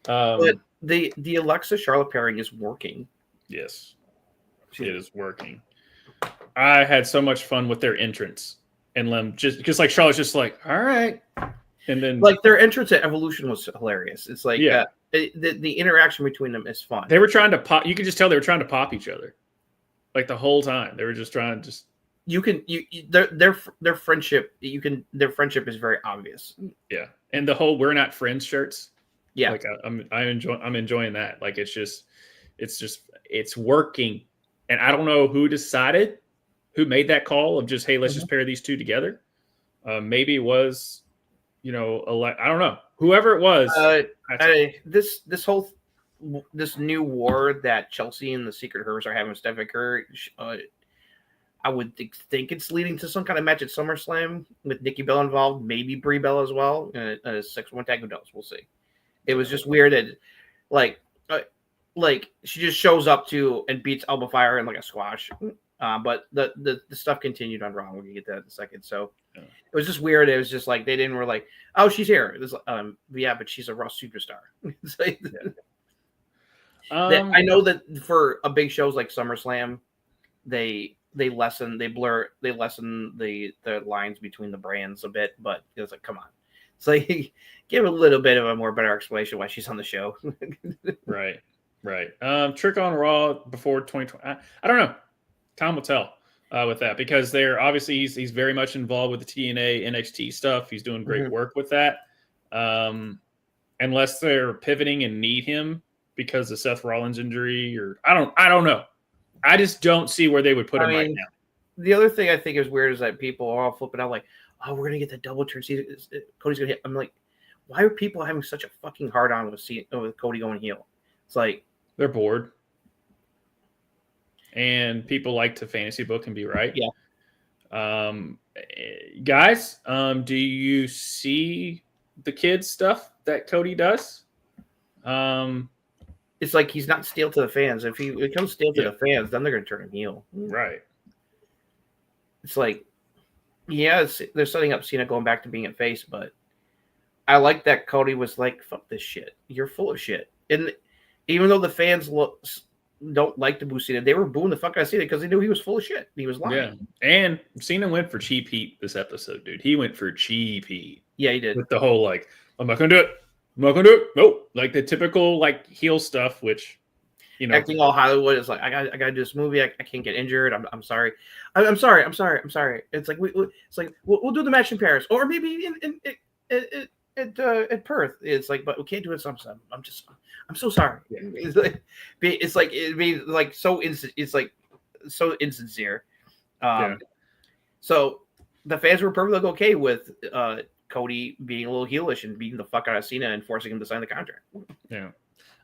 But the Alexa Charlotte pairing is working. Yes, it is working. I had so much fun with their entrance and them just like Charlotte's just like, all right, and then like their entrance at Evolution was hilarious. It's like the interaction between them is fun. They were trying to pop. You could just tell they were trying to pop each other. Like the whole time, they were just trying to just. Their friendship. Their friendship is very obvious. Yeah, and the whole "We're not friends" shirts. Yeah, like I'm enjoying that. Like it's working, and I don't know who made that call of just, hey, let's just pair these two together. Maybe it was, I don't know, whoever it was. This new war that Chelsea and the Secret Herbs are having with Steph Curry, I would think it's leading to some kind of match at SummerSlam with Nikki Bella involved, maybe Brie Bella as well, a 6-1 tag. Who knows? We'll see. It was just weird that, like she just shows up to and beats Alba Fire in like a squash. But the stuff continued on Raw. We'll get that in a second. So it was just weird. It was just like they didn't were like, oh, she's here. It was, yeah, but she's a Raw superstar. I know that for a big shows like SummerSlam, they lessen the lines between the brands a bit, but it was like, come on. It's like give a little bit of a more better explanation why she's on the show. Right. Trick on Raw before 2020. I don't know. Time will tell with that, because they're obviously he's very much involved with the TNA NXT stuff. He's doing great work with that. Unless they're pivoting and need him because of Seth Rollins' injury, or I don't know. I just don't see where they would put him right now. The other thing I think is weird is that people are all flipping out like, oh, we're gonna get that double turn. See, Cody's gonna hit. I'm like, why are people having such a fucking hard on with Cody going heel? It's like they're bored, and people like to fantasy book and be right. Yeah. Guys, do you see the kids stuff that Cody does? It's like he's not steel to the fans. If he becomes steel to the fans, then they're gonna turn him heel. Right. It's like, yeah, they're setting up Cena going back to being a face, but I like that Cody was like, fuck this shit. You're full of shit. And even though the fans don't like to boo Cena, they were booing the fuck out of Cena because they knew he was full of shit. He was lying. Yeah. And Cena went for cheap heat this episode, dude. He went for cheap heat. Yeah, he did. With the whole, like, I'm not going to do it. I'm not going to do it. Nope. Like the typical, like, heel stuff, which, acting all Hollywood is like, I got to do this movie. I can't get injured. I'm sorry. I'm sorry. It's like we'll do the match in Paris, or maybe at Perth. It's like, but we can't do it sometime. I'm so sorry. Yeah. It's like so insincere. So the fans were perfectly okay with Cody being a little heelish and beating the fuck out of Cena and forcing him to sign the contract. Yeah.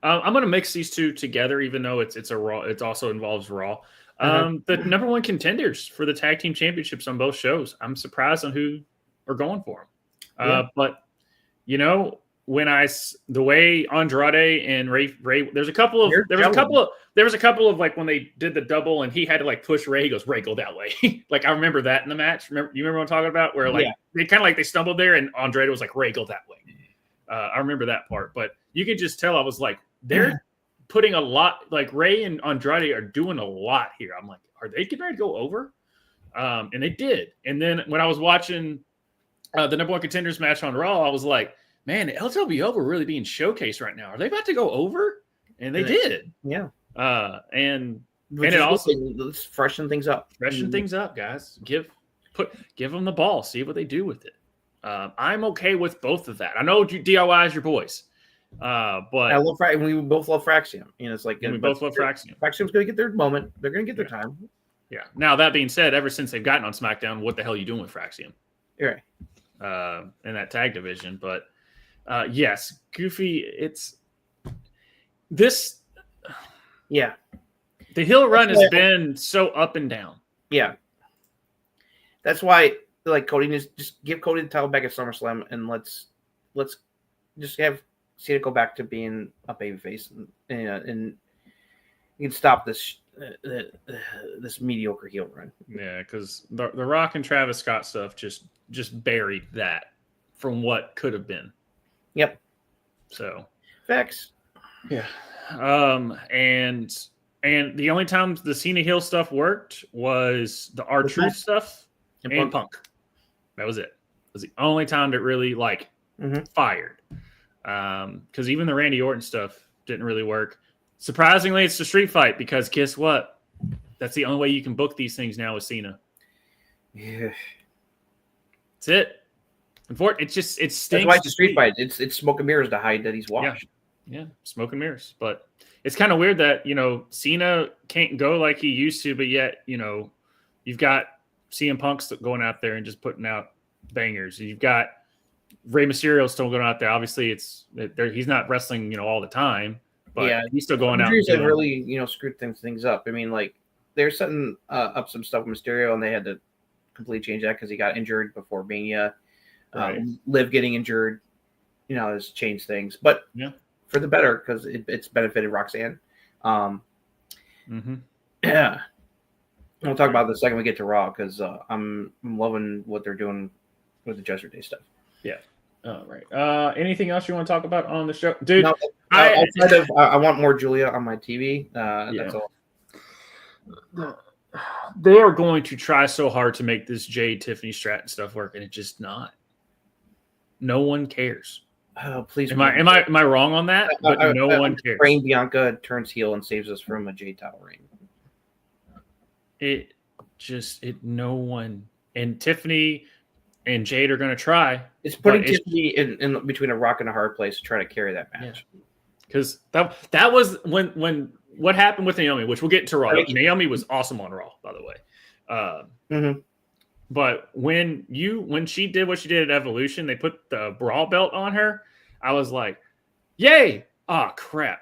I'm going to mix these two together, even though it's a Raw. It also involves Raw. The number one contenders for the tag team championships on both shows. I'm surprised on who are going for them. But the way Andrade and Ray, there was a couple of like when they did the double and he had to like push Ray. He goes, Ray, go that way. Like I remember that in the match. You remember what I'm talking about? Where like they kind of like they stumbled there and Andrade was like, Ray, go that way. I remember that part, but you could just tell I was like, they're putting a lot, like Ray and Andrade are doing a lot here. I'm like, are they getting ready to go over? And they did. And then when I was watching the number one contenders match on Raw, I was like, man, the LWO were really being showcased right now. Are they about to go over? And they did. Yeah. And it also let's freshen things up. Freshen things up, guys. Give them the ball. See what they do with it. I'm okay with both of that. I know DIY is your boys. But I love we both love Fraxium. It's like we both love Fraxium. Fraxium's going to get their moment. They're going to get their time. Yeah. Now that being said, ever since they've gotten on SmackDown, what the hell are you doing with Fraxium? You're right. In that tag division, but yes, Goofy. It's this. Yeah. The heel run has been so up and down. Yeah. That's why, like, Cody needs just give Cody the title back at SummerSlam, and let's just have Cena go back to being a babyface, and you can stop this mediocre heel run. Yeah, because the Rock and Travis Scott stuff just buried that from what could have been. Yep. So facts. Yeah. And the only time the Cena heel stuff worked was the R-Truth stuff and Punk. That was it. It was the only time that really fired. Because even the Randy Orton stuff didn't really work. Surprisingly, it's the street fight because guess what? That's the only way you can book these things now with Cena. Yeah. That's it. It stinks. That's why it's a street fight. It's smoke and mirrors to hide that he's washed. Yeah, smoke and mirrors. But it's kind of weird that, Cena can't go like he used to, but yet, you've got CM Punk going out there and just putting out bangers. You've got Rey Mysterio still going out there. Obviously, he's not wrestling, all the time, but he's still going out. Injuries have really, screwed things up. I mean, like, they're setting up some stuff with Mysterio, and they had to completely change that because he got injured before Mania. Right. Liv getting injured, has changed things, but for the better because it's benefited Roxanne. Yeah, we'll talk about this the second we get to Raw because I'm loving what they're doing with the Jester Day stuff. Yeah. All right. Anything else you want to talk about on the show, dude? No, I want more Julia on my TV. That's all. They are going to try so hard to make this Jade Tiffany Stratton stuff work, and it's just not. No one cares. Oh, please. Am I wrong on that? But no one cares. Praying Bianca turns heel and saves us from a Jade title reign. No one. And Tiffany and Jade are going to try. It's putting Tiffany in between a rock and a hard place to try to carry that match. Because that was when what happened with Naomi, which we'll get to Raw. Naomi was awesome on Raw, by the way. But when she did what she did at Evolution, they put the Brawl belt on her. I was like, yay! Oh, crap.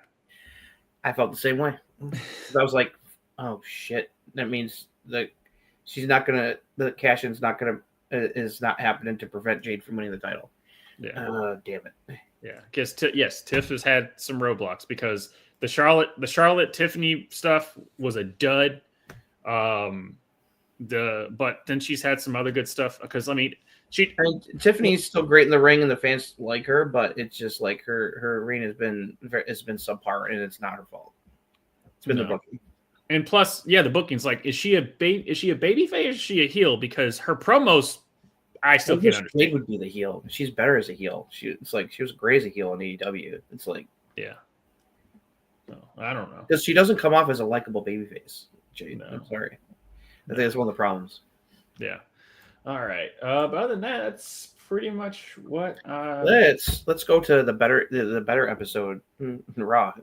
I felt the same way. I was like, oh, shit. That means that the cash-in's is not happening to prevent Jade from winning the title. Yeah. Damn it. Yeah. Because, Tiff has had some roadblocks because the Charlotte Tiffany stuff was a dud. But then she's had some other good stuff because Tiffany's still great in the ring and the fans like her, but it's just like her reign has been subpar and it's not her fault. It's been the booking. And plus, the booking's like, is she a baby face or is she a heel? Because her promos, I still can't understand. Jade would be the heel. She's better as a heel. It's like she was great as a heel in AEW. It's like I don't know because she doesn't come off as a likable babyface. Jade, no. I'm sorry. I think that's one of the problems. Yeah. All right. But other than that, that's pretty much what. Let's go to the better episode, Raw.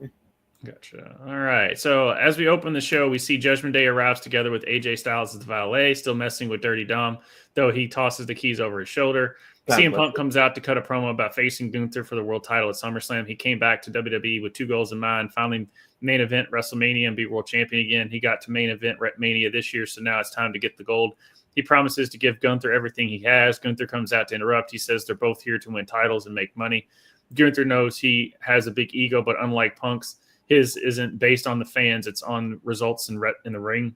Gotcha. All right. So as we open the show, we see Judgment Day arrives together with AJ Styles as the valet, still messing with Dirty Dom, though he tosses the keys over his shoulder. CM Punk comes out to cut a promo about facing Gunther for the world title at SummerSlam. He came back to WWE with two goals in mind, finally main event WrestleMania and be world champion again. He got to main event Mania this year, so now it's time to get the gold. He promises to give Gunther everything he has. Gunther comes out to interrupt. He says they're both here to win titles and make money. Gunther knows he has a big ego, but unlike Punk's, his isn't based on the fans. It's on results in the ring.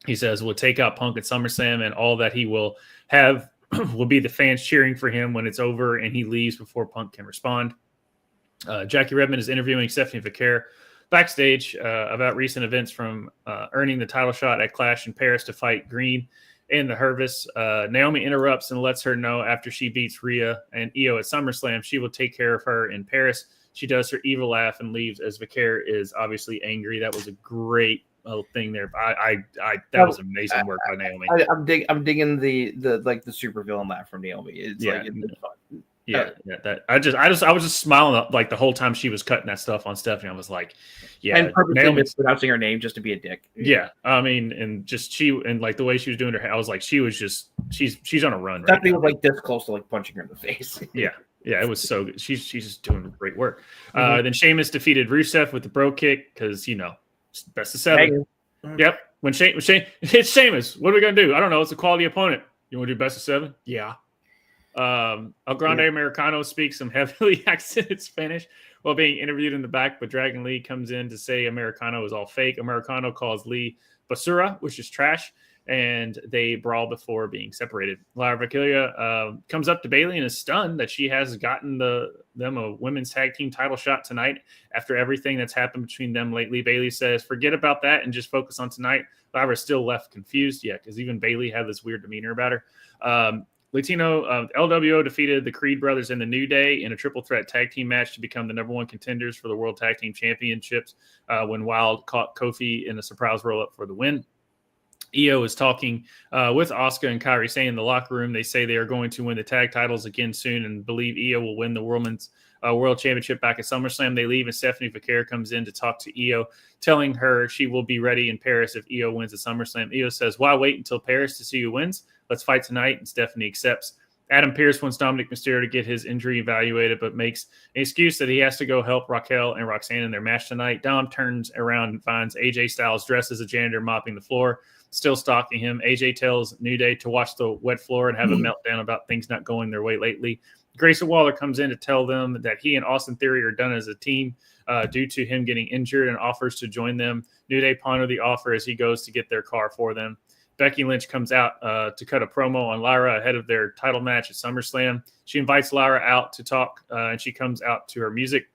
He says we'll take out Punk at SummerSlam, and all that he will have will be the fans cheering for him when it's over, and he leaves before Punk can respond. Jackie Redmond is interviewing Stephanie Vicaire backstage about recent events from earning the title shot at Clash in Paris to fight Green and the Hervis. Naomi interrupts and lets her know after she beats Rhea and Io at SummerSlam, she will take care of her in Paris. She does her evil laugh and leaves as Vicaire is obviously angry. That was a great thing there. That was amazing work by Naomi. I'm digging the super villain laugh from Naomi. It's fun. I was just smiling like the whole time she was cutting that stuff on Stephanie. I was like, and purposely mispronouncing her name just to be a dick. Yeah, I mean, and just like the way she was doing her hair, I was like, she's on a run. Stephanie was like this close to like punching her in the face. Yeah, it was so good. She's just doing great work. Then Sheamus defeated Rusev with the bro kick because best of 7. Yep. When it's Sheamus, what are we gonna do? I don't know. It's a quality opponent. You want to do best of 7? Yeah. El Grande Americano speaks some heavily accented Spanish while being interviewed in the back, but Dragon Lee comes in to say Americano is all fake. Americano calls Lee basura, which is trash, and they brawl before being separated. Lara Valkyria comes up to Bayley and is stunned that she has gotten them a women's tag team title shot tonight after everything that's happened between them lately. Bayley says, forget about that and just focus on tonight. Lara is still left confused. Yeah, because even Bayley had this weird demeanor about her. LWO defeated the Creed brothers in the New Day in a triple threat tag team match to become the #1 contenders for the World Tag Team Championships when Wild caught Kofi in a surprise roll-up for the win. Io is talking with Asuka and Kairi Sane in the locker room. They say they are going to win the tag titles again soon and believe Io will win the Women's World Championship back at SummerSlam. They leave and Stephanie Vaquer comes in to talk to Io, telling her she will be ready in Paris if Io wins at SummerSlam. Io says, why wait until Paris to see who wins? Let's fight tonight. And Stephanie accepts. Adam Pearce wants Dominic Mysterio to get his injury evaluated, but makes an excuse that he has to go help Raquel and Roxanne in their match tonight. Dom turns around and finds AJ Styles dressed as a janitor mopping the floor, still stalking him. AJ tells New Day to watch the wet floor and have a meltdown about things not going their way lately. Grayson Waller comes in to tell them that he and Austin Theory are done as a team due to him getting injured and offers to join them. New Day ponder the offer as he goes to get their car for them. Becky Lynch comes out to cut a promo on Lyra ahead of their title match at SummerSlam. She invites Lyra out to talk, and she comes out to her music.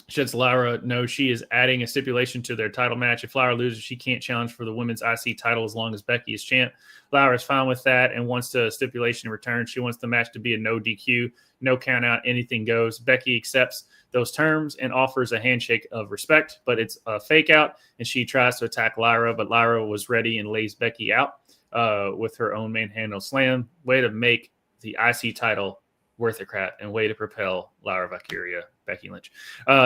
She lets Lyra know she is adding a stipulation to their title match. If Lyra loses, she can't challenge for the women's IC title as long as Becky is champ. Lyra is fine with that and wants the stipulation in return. She wants the match to be a no DQ, no count out, anything goes. Becky accepts those terms and offers a handshake of respect, but it's a fake out, and she tries to attack Lyra, but Lyra was ready and lays Becky out with her own manhandle slam. Way to make the IC title worth a crap, and way to propel Lyra Valkyria, Becky Lynch.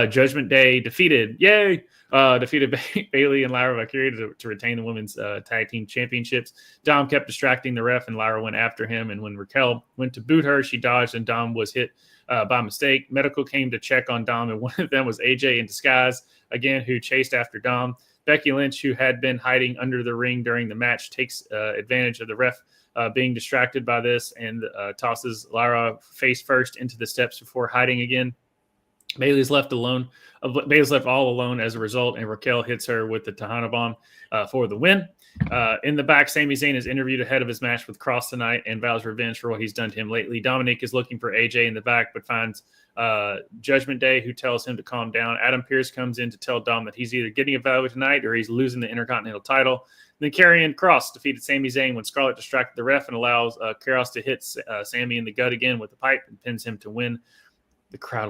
Judgment Day defeated Bailey and Lyra Valkyria to retain the women's tag team championships. Dom kept distracting the ref, and Lyra went after him, and when Raquel went to boot her, she dodged, and Dom was hit by mistake. Medical came to check on Dom, and one of them was AJ in disguise, again, who chased after Dom. Becky Lynch, who had been hiding under the ring during the match, takes advantage of the ref being distracted by this and tosses Lyra face first into the steps before hiding again. Bailey's left all alone as a result, and Raquel hits her with the Tejana Bomb for the win. In the back, Sami Zayn is interviewed ahead of his match with Cross tonight and vows revenge for what he's done to him lately. Dominic is looking for AJ in the back, but finds Judgment Day, who tells him to calm down. Adam Pearce comes in to tell Dom that he's either getting evaluated tonight or he's losing the Intercontinental title. Then Karrion Kross defeated Sami Zayn when Scarlett distracted the ref and allows Kross to hit Sami in the gut again with the pipe and pins him to win. The crowd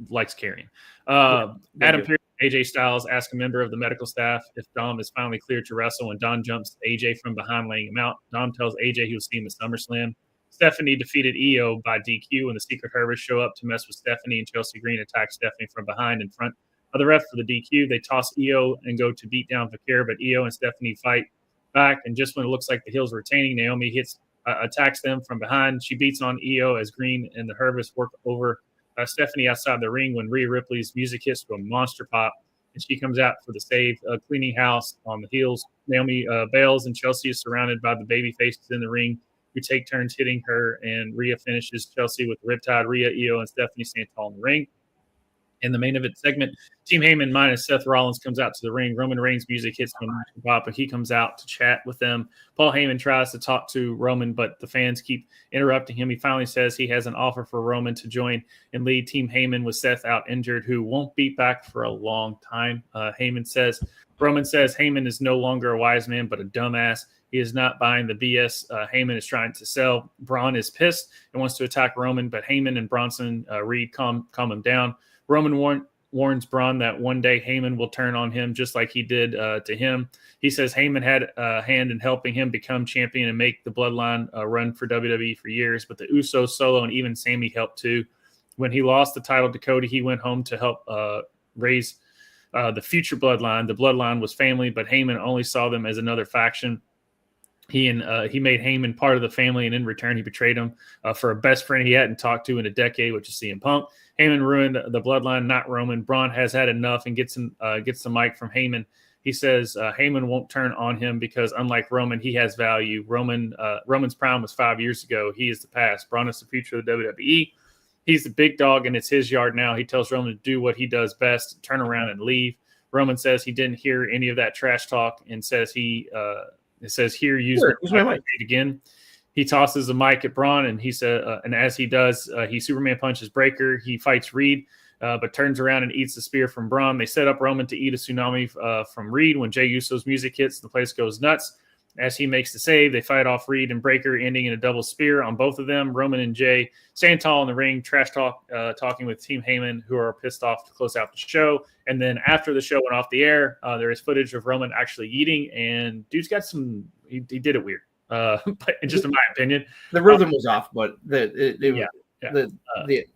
likes Karrion. Adam Pearce and AJ Styles ask a member of the medical staff if Dom is finally cleared to wrestle, and Dom jumps AJ from behind, laying him out. Dom tells AJ he will see him at SummerSlam. Stephanie defeated Io by DQ when the Secret Herbers show up to mess with Stephanie, and Chelsea Green attacks Stephanie from behind in front of the ref for the DQ. They toss Io and go to beat down Vaquer, but Io and Stephanie fight back, and just when it looks like the heels are retaining, Naomi attacks them from behind. She beats on Io as Green and the Herbers work over Stephanie outside the ring when Rhea Ripley's music hits to a monster pop, and she comes out for the save, cleaning house on the heels. Naomi bails, and Chelsea is surrounded by the baby faces in the ring who take turns hitting her, and Rhea finishes Chelsea with Riptide. Rhea, Io, and Stephanie stand tall in the ring. In the main event segment, Team Heyman minus Seth Rollins comes out to the ring. Roman Reigns' music hits him, but he comes out to chat with them. Paul Heyman tries to talk to Roman, but the fans keep interrupting him. He finally says he has an offer for Roman to join and lead Team Heyman with Seth out injured, who won't be back for a long time. Roman says Heyman is no longer a wise man, but a dumbass. He is not buying the BS Heyman is trying to sell. Braun is pissed and wants to attack Roman, but Heyman and Bronson Reed calm him down. Roman warns Braun that one day Heyman will turn on him just like he did to him. He says Heyman had a hand in helping him become champion and make the bloodline run for WWE for years, but the Usos, Solo, and even Sami helped too. When he lost the title to Cody, he went home to help raise the future bloodline. The bloodline was family, but Heyman only saw them as another faction. He made Heyman part of the family, and in return, he betrayed him for a best friend he hadn't talked to in a decade, which is CM Punk. Heyman ruined the bloodline, not Roman. Braun has had enough and gets the mic from Heyman. He says Heyman won't turn on him because, unlike Roman, he has value. Roman's prime was 5 years ago. He is the past. Braun is the future of the WWE. He's the big dog, and it's his yard now. He tells Roman to do what he does best, turn around and leave. Roman says he didn't hear any of that trash talk and says use my mic again. He tosses the mic at Braun, and he said, and as he does, he Superman punches Breaker. He fights Reed, but turns around and eats the spear from Braun. They set up Roman to eat a tsunami from Reed. When Jey Uso's music hits, the place goes nuts. as he makes the save, they fight off Reed and Breaker, ending in a double spear on both of them. Roman and Jay stand tall in the ring, talking with Team Heyman, who are pissed off to close out the show. And then after the show went off the air, there is footage of Roman actually eating, and dude's got some. He did it weird, but just in my opinion, the rhythm was off, but it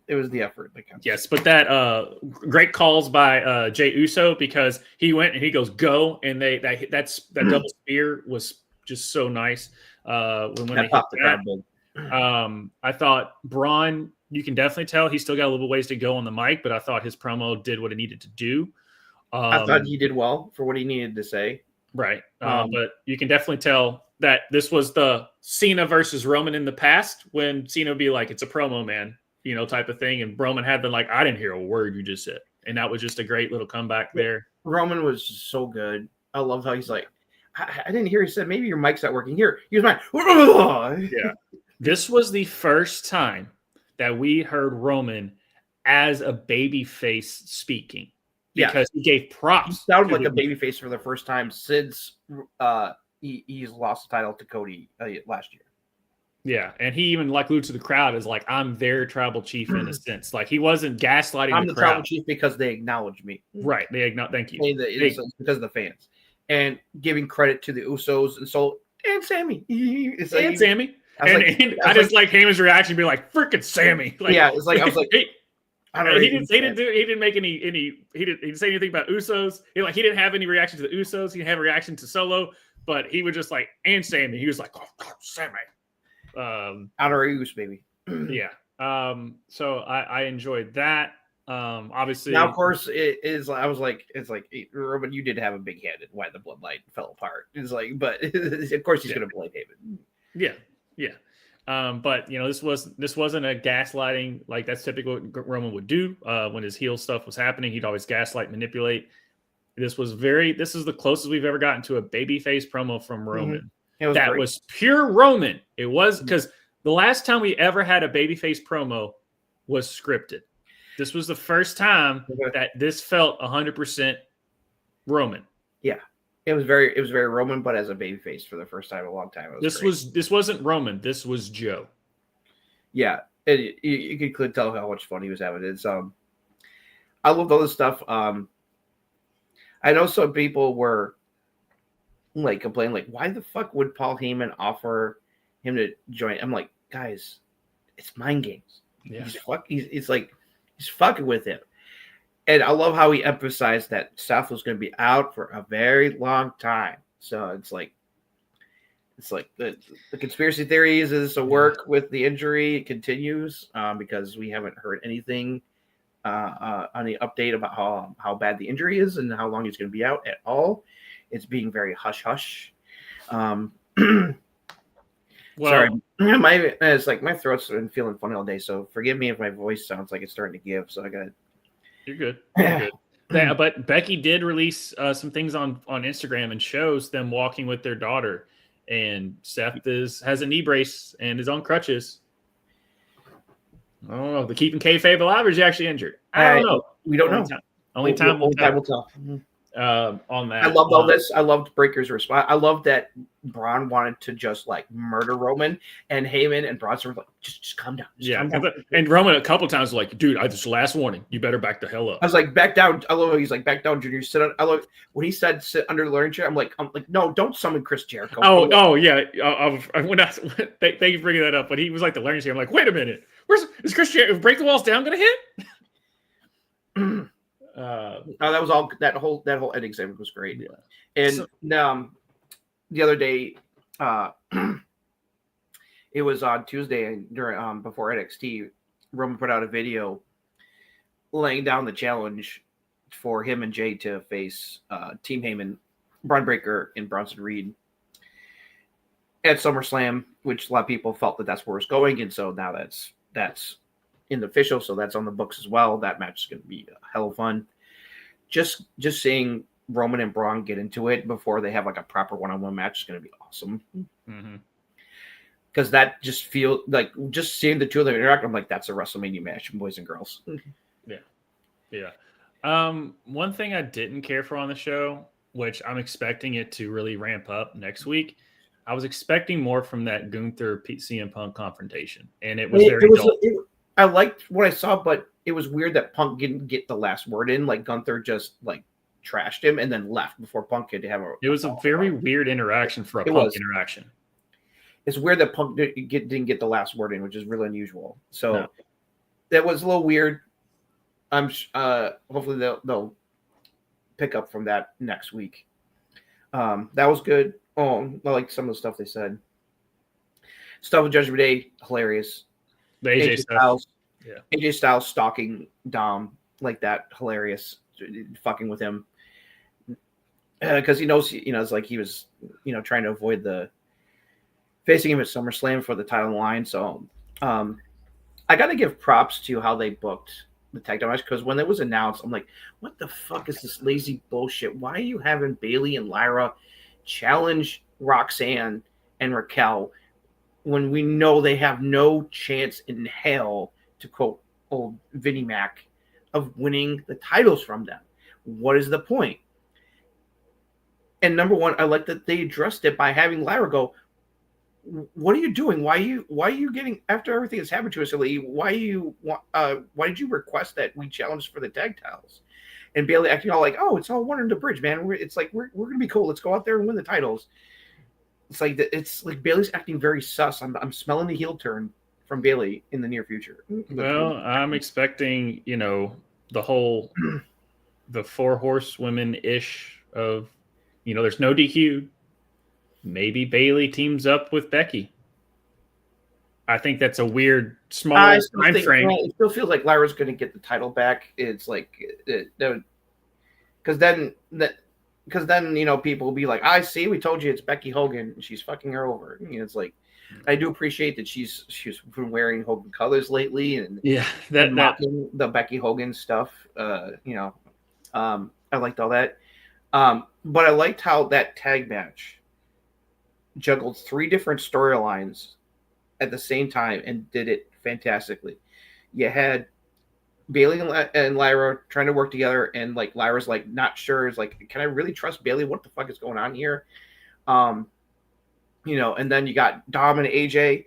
was the effort that counts. Yes, but that great calls by Jay Uso, because he went and he goes go, and that double spear was just so nice. When they hit that. I thought Braun, you can definitely tell he's still got a little ways to go on the mic, but I thought his promo did what it needed to do. I thought he did well for what he needed to say. Right, but you can definitely tell that this was the Cena versus Roman in the past, when Cena would be like, "It's a promo, man," type of thing, and Roman had been like, "I didn't hear a word you just said," and that was just a great little comeback there. Roman was just so good. I love how he's like, I didn't hear. He said, "Maybe your mic's not working." Here, use mine. Yeah, this was the first time that we heard Roman as a babyface speaking, because he gave props. He sounded like a babyface for the first time since he's lost the title to Cody last year. Yeah, and he even alluded to the crowd as like, "I'm their tribal chief," in a sense. Like, he wasn't gaslighting I'm the tribal crowd. chief because they acknowledge me. Right, they acknowledge. Thank you. It's because of the fans, and giving credit to the Usos and Sammy. Sammy. I just like Heyman's reaction, be like, "Freaking Sammy!" Like, yeah, it's like I was like, he didn't make any. He didn't say anything about Usos. He didn't have any reaction to the Usos. He didn't have a reaction to Solo, but he was just like, "And Sammy." He was like, "Oh God, Sammy." Honorary Uso, baby. Yeah. So I enjoyed that. Obviously, now of course it is. I was like, it's like, Roman, you did have a big hand in why the bloodline fell apart. It's like, but of course he's going to blame David. Yeah. But this wasn't a gaslighting, like that's typical what Roman would do when his heel stuff was happening. He'd always gaslight, manipulate. This is the closest we've ever gotten to a babyface promo from Roman. That was pure Roman. It was, because the last time we ever had a babyface promo was scripted. This was the first time that this felt 100% Roman. Yeah. It was very Roman, but as a babyface for the first time in a long time. This wasn't Roman. This was Joe. Yeah, you could tell how much fun he was having. It's I loved all this stuff. I know some people were like complaining, like, why the fuck would Paul Heyman offer him to join? I'm like, guys, it's mind games. Yeah, he's fucking with him. And I love how he emphasized that Seth was going to be out for a very long time. So it's like the conspiracy theories is to work with the injury. It continues because we haven't heard anything on the update about how bad the injury is and how long he's going to be out at all. It's being very hush hush. Sorry, it's like my throat's been feeling funny all day. So forgive me if my voice sounds like it's starting to give. So I got. You're good. Yeah, but Becky did release some things on Instagram and shows them walking with their daughter, and Seth has a knee brace and is on crutches. I don't know. The keeping kayfabe alive, or is he actually injured? I don't know. We don't know. Only time will tell. On that, I loved all this. I loved Breaker's response. I loved that Braun wanted to just like murder Roman, and Heyman and Braun were like, just calm down. Calm down. And Roman a couple times was like, dude, this last warning. You better back the hell up. I was like, back down. I love how he's like, back down, Junior. Sit on. I love when he said sit under the learning chair. I'm like, no, don't summon Chris Jericho. Oh yeah. Thank you for bringing that up. But he was like the learning chair. I'm like, wait a minute. Is Chris Jericho break the walls down gonna hit? That was all. That whole ending segment was great. Yeah. And the other day, it was on Tuesday and during before NXT, Roman put out a video laying down the challenge for him and Jay to face Team Heyman, Braun Breaker, and Bronson Reed at SummerSlam, which a lot of people felt that's where it's going, and so now that's in the official, so that's on the books as well. That match is going to be a hell of fun. Just seeing Roman and Braun get into it before they have like a proper one-on-one match is going to be awesome. Because that just feels like just seeing the two of them interact. I'm like, that's a WrestleMania match, boys and girls. Yeah. One thing I didn't care for on the show, which I'm expecting it to really ramp up next week, I was expecting more from that Gunther CM Punk confrontation, and it was very dull. I liked what I saw, but it was weird that Punk didn't get the last word in. Like Gunther just like trashed him and then left before Punk could have a. It was a very weird interaction for a Punk interaction. It's weird that Punk didn't get the last word in, which is really unusual. So that was a little weird. I'm hopefully they'll pick up from that next week. That was good. Oh, I like some of the stuff they said. Stuff with Judgment Day, hilarious. The AJ Styles, AJ Styles stalking Dom like that, hilarious. Fucking with him because he knows, it's like he was, trying to avoid facing him at SummerSlam for the title line. So, I got to give props to how they booked the tag team match because when it was announced, I'm like, what the fuck is this lazy bullshit? Why are you having Bayley and Lyra challenge Roxanne and Raquel when we know they have no chance in hell, to quote old Vinnie Mac, of winning the titles from them? What is the point? And number one, I like that they addressed it by having Lyra go, what are you doing? Why are you getting, after everything that's happened to us, why did you request that we challenge for the tag titles? And Bayley acting all like, oh, it's all one in the bridge, man. It's like we're gonna be cool. Let's go out there and win the titles. It's like Bayley's acting very sus. I'm smelling the heel turn from Bayley in the near future. Well, I'm expecting, the whole the 4 horsewomen ish of, there's no DQ. Maybe Bayley teams up with Becky. I think that's a weird small time frame. It still feels like Lyra's going to get the title back. It's like because then people will be like, I see, we told you it's Becky Hogan. She's fucking her over. It's like, I do appreciate that she's been wearing Hogan colors lately and mocking the Becky Hogan stuff. I liked all that. But I liked how that tag match juggled 3 different storylines at the same time and did it fantastically. You had Bayley and Lyra trying to work together, and like Lyra's like not sure, is like, can I really trust Bayley? What the fuck is going on here? And then you got Dom and AJ,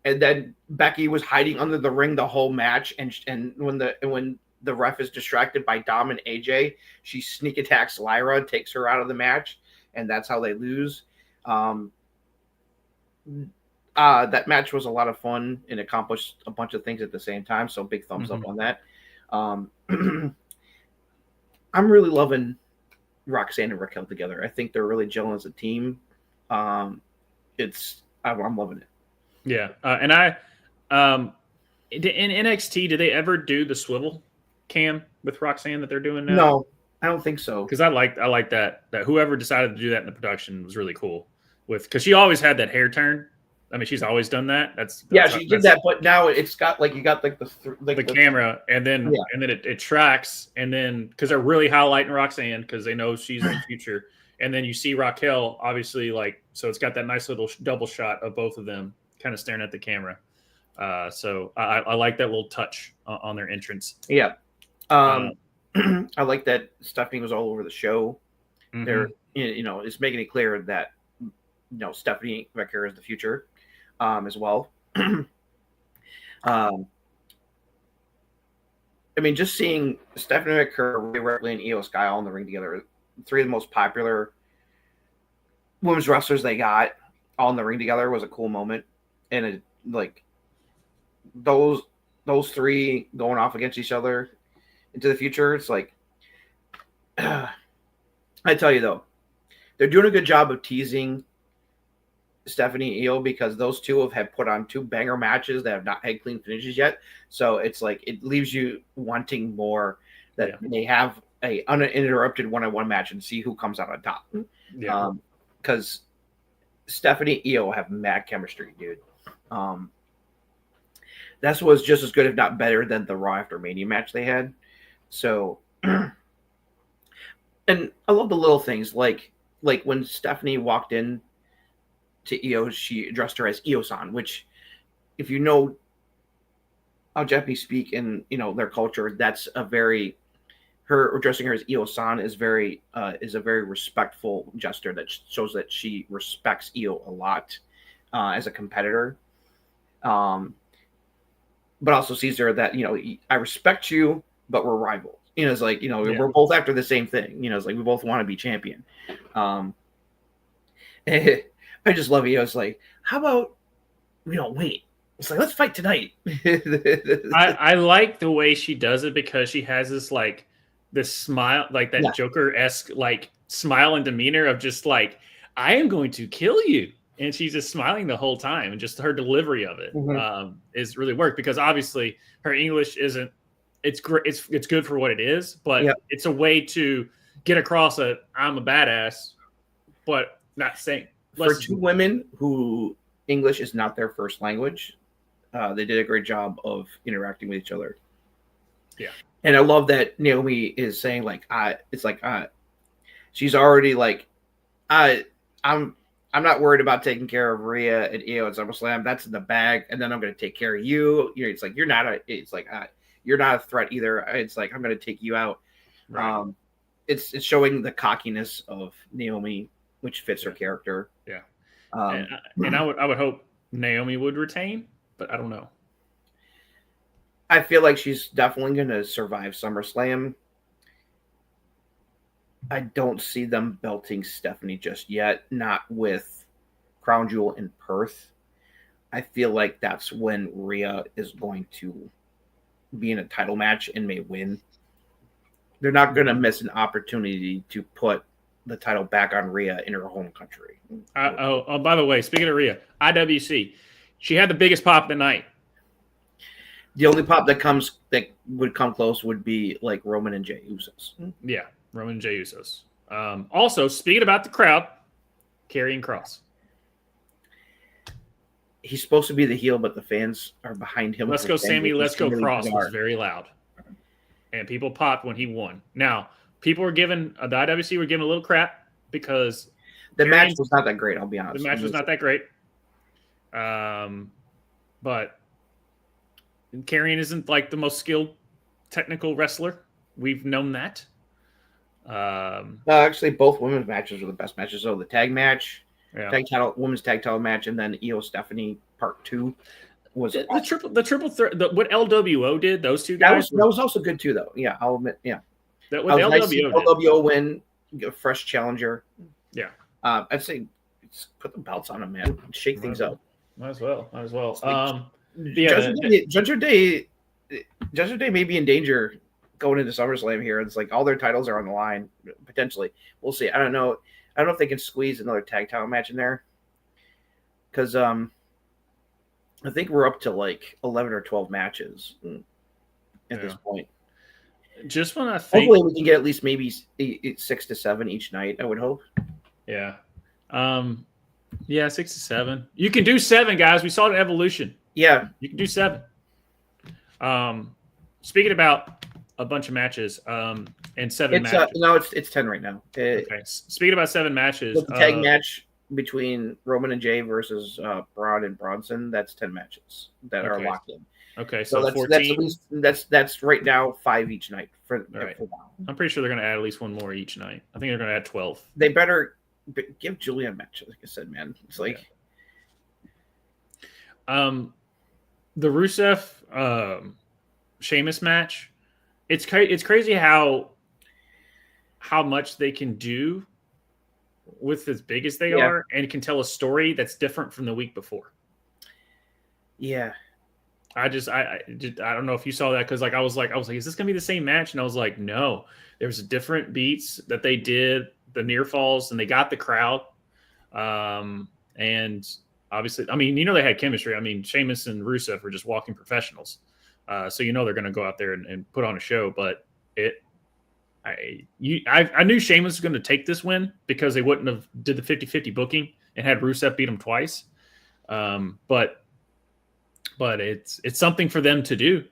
and then Becky was hiding under the ring the whole match, and when the ref is distracted by Dom and AJ, she sneak attacks Lyra, takes her out of the match, and that's how they lose. That match was a lot of fun and accomplished a bunch of things at the same time. So big thumbs up on that. I'm really loving Roxanne and Raquel together. I think they're really gelling as a team. I'm loving it. Yeah. And in NXT, did they ever do the swivel cam with Roxanne that they're doing now? No, I don't think so. Because I like that whoever decided to do that in the production was really cool. Because she always had that hair turn. I mean, she's always done that. She did that, but now it's got like, you got like the camera, and then it tracks, and then because they're really highlighting Roxanne because they know she's in the future, and then you see Raquel obviously, like, so it's got that nice little double shot of both of them kind of staring at the camera. So I like that little touch on their entrance. Yeah. I like that Stephanie was all over the show. Mm-hmm. They're, it's making it clear that, Stephanie Becker is the future, as well. I mean, just seeing Stephanie Becker, Rhea Ripley, and Io Sky all in the ring together, 3 of the most popular women's wrestlers they got all in the ring together, was a cool moment. And those 3 going off against each other into the future, it's like, I tell you though, they're doing a good job of teasing Stephanie and Io, because those 2 have put on 2 banger matches that have not had clean finishes yet. So it's like, it leaves you wanting more, that they have a uninterrupted one-on-one match and see who comes out on top. Yeah. Because Stephanie and Io have mad chemistry, dude. That was just as good, if not better, than the Raw After Mania match they had. So, and I love the little things, like when Stephanie walked in to Io, she addressed her as Io-san, which, if you know how Japanese speak and their culture, that's a very her addressing her as Io-san is a very respectful gesture that shows that she respects Io a lot as a competitor. But also sees her that, I respect you, but we're rivals. It's like, we're both after the same thing. It's like we both want to be champion. I just love it. It's like, how about we don't wait? It's like, let's fight tonight. I like the way she does it because she has this smile, like that Joker-esque like smile and demeanor of just like, I am going to kill you. And she's just smiling the whole time, and just her delivery of it is really worked, because obviously her English isn't. It's great. It's good for what it is, but it's a way to get across I'm a badass, but not saying. For two women who English is not their first language, they did a great job of interacting with each other. Yeah, and I love that Naomi is saying she's already like, I'm not worried about taking care of Rhea and Io at SummerSlam. That's in the bag, and then I'm going to take care of you. It's like you're not a threat either. It's like I'm going to take you out. Right. It's showing the cockiness of Naomi, which fits her character. Yeah, and I would hope Naomi would retain, but I don't know. I feel like she's definitely going to survive SummerSlam. I don't see them belting Stephanie just yet, not with Crown Jewel in Perth. I feel like that's when Rhea is going to be in a title match and may win. They're not going to miss an opportunity to put the title back on Rhea in her home country. By the way, speaking of Rhea, IWC, she had the biggest pop of the night. The only pop that would come close would be like Roman and Jey Usos. Yeah. Roman and Jey Usos. Also, speaking about the crowd, Karrion Kross. He's supposed to be the heel, but the fans are behind him. Let's go, Sammy. Let's go. Kross was very loud, and people popped when he won. Now, people were giving the IWC were giving a little crap because the match was not that great. I'll be honest. The match was not that great. But Karrion isn't like the most skilled technical wrestler. We've known that. Actually, both women's matches were the best matches. So the tag match, women's tag title match, and then Io Stephanie Part 2 was the triple threat. What LWO did, those two guys. That was also good too, though. Yeah, I'll admit. Yeah, that was LWO win, a fresh challenger. Yeah, I'd say put the belts on them, man. Shake things up. Might as well. Judgment Day may be in danger going into SummerSlam here. It's like all their titles are on the line potentially. We'll see. I don't know if they can squeeze another tag title match in there, because I think we're up to like 11 or 12 matches at this point. Just when I think hopefully we can get at least maybe 6 to 7 each night, I would hope. Yeah. 6 to 7. You can do 7, guys. We saw it in Evolution. Yeah. You can do 7. Speaking about a bunch of matches, and 7 matches. No, it's 10 right now. Okay. Speaking about 7 matches. The tag match between Roman and Jey versus Braun and Bronson, that's 10 matches that are locked in. Okay, so that's 14. That's at least that's right now 5 each night for now. I'm pretty sure they're going to add at least one more each night. I think they're going to add 12. They better give Julia a match, like I said, man. It's like the Rusev Sheamus match. It's crazy how much they can do with as big as they are, and can tell a story that's different from the week before. Yeah. I don't know if you saw that, because I was like, is this gonna be the same match? And I was like, no, there's different beats that they did, the near falls, and they got the crowd. And obviously, I mean, they had chemistry. I mean, Sheamus and Rusev were just walking professionals. So they're gonna go out there and put on a show. But I knew Sheamus was going to take this win, because they wouldn't have did the 50-50 booking and had Rusev beat him twice. But it's something for them to do,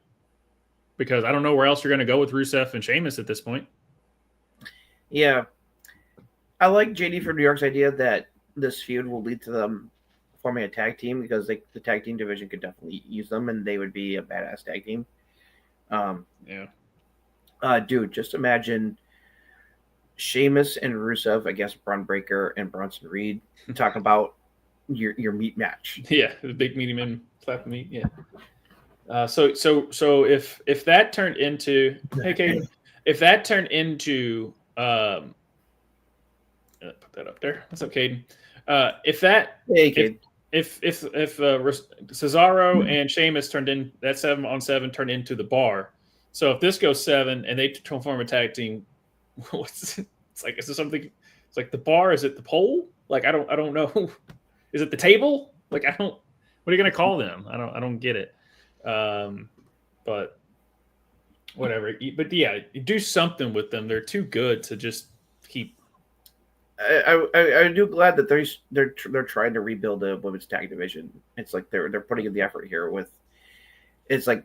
because I don't know where else you're going to go with Rusev and Sheamus at this point. Yeah. I like JD from New York's idea that this feud will lead to them forming a tag team, because the tag team division could definitely use them, and they would be a badass tag team. Dude, just imagine Sheamus and Rusev, I guess Braun Breaker and Bronson Reed talking about your meat match. Yeah, the big meaty man flap meat. Yeah. So if that turned into if that turned into put that up there. That's okay. If that Hey, kid. if Cesaro and Sheamus turned in that 7-on-7 turned into the bar. So if this goes 7 and they form a tag team, it's like, is there something? It's like the bar. Is it the pole? Like I don't know. Is it the table? Like I don't. What are you gonna call them? I don't get it. But whatever. But yeah, do something with them. They're too good to just keep. I do glad that they're trying to rebuild the women's tag division. It's like they're putting in the effort here with. It's like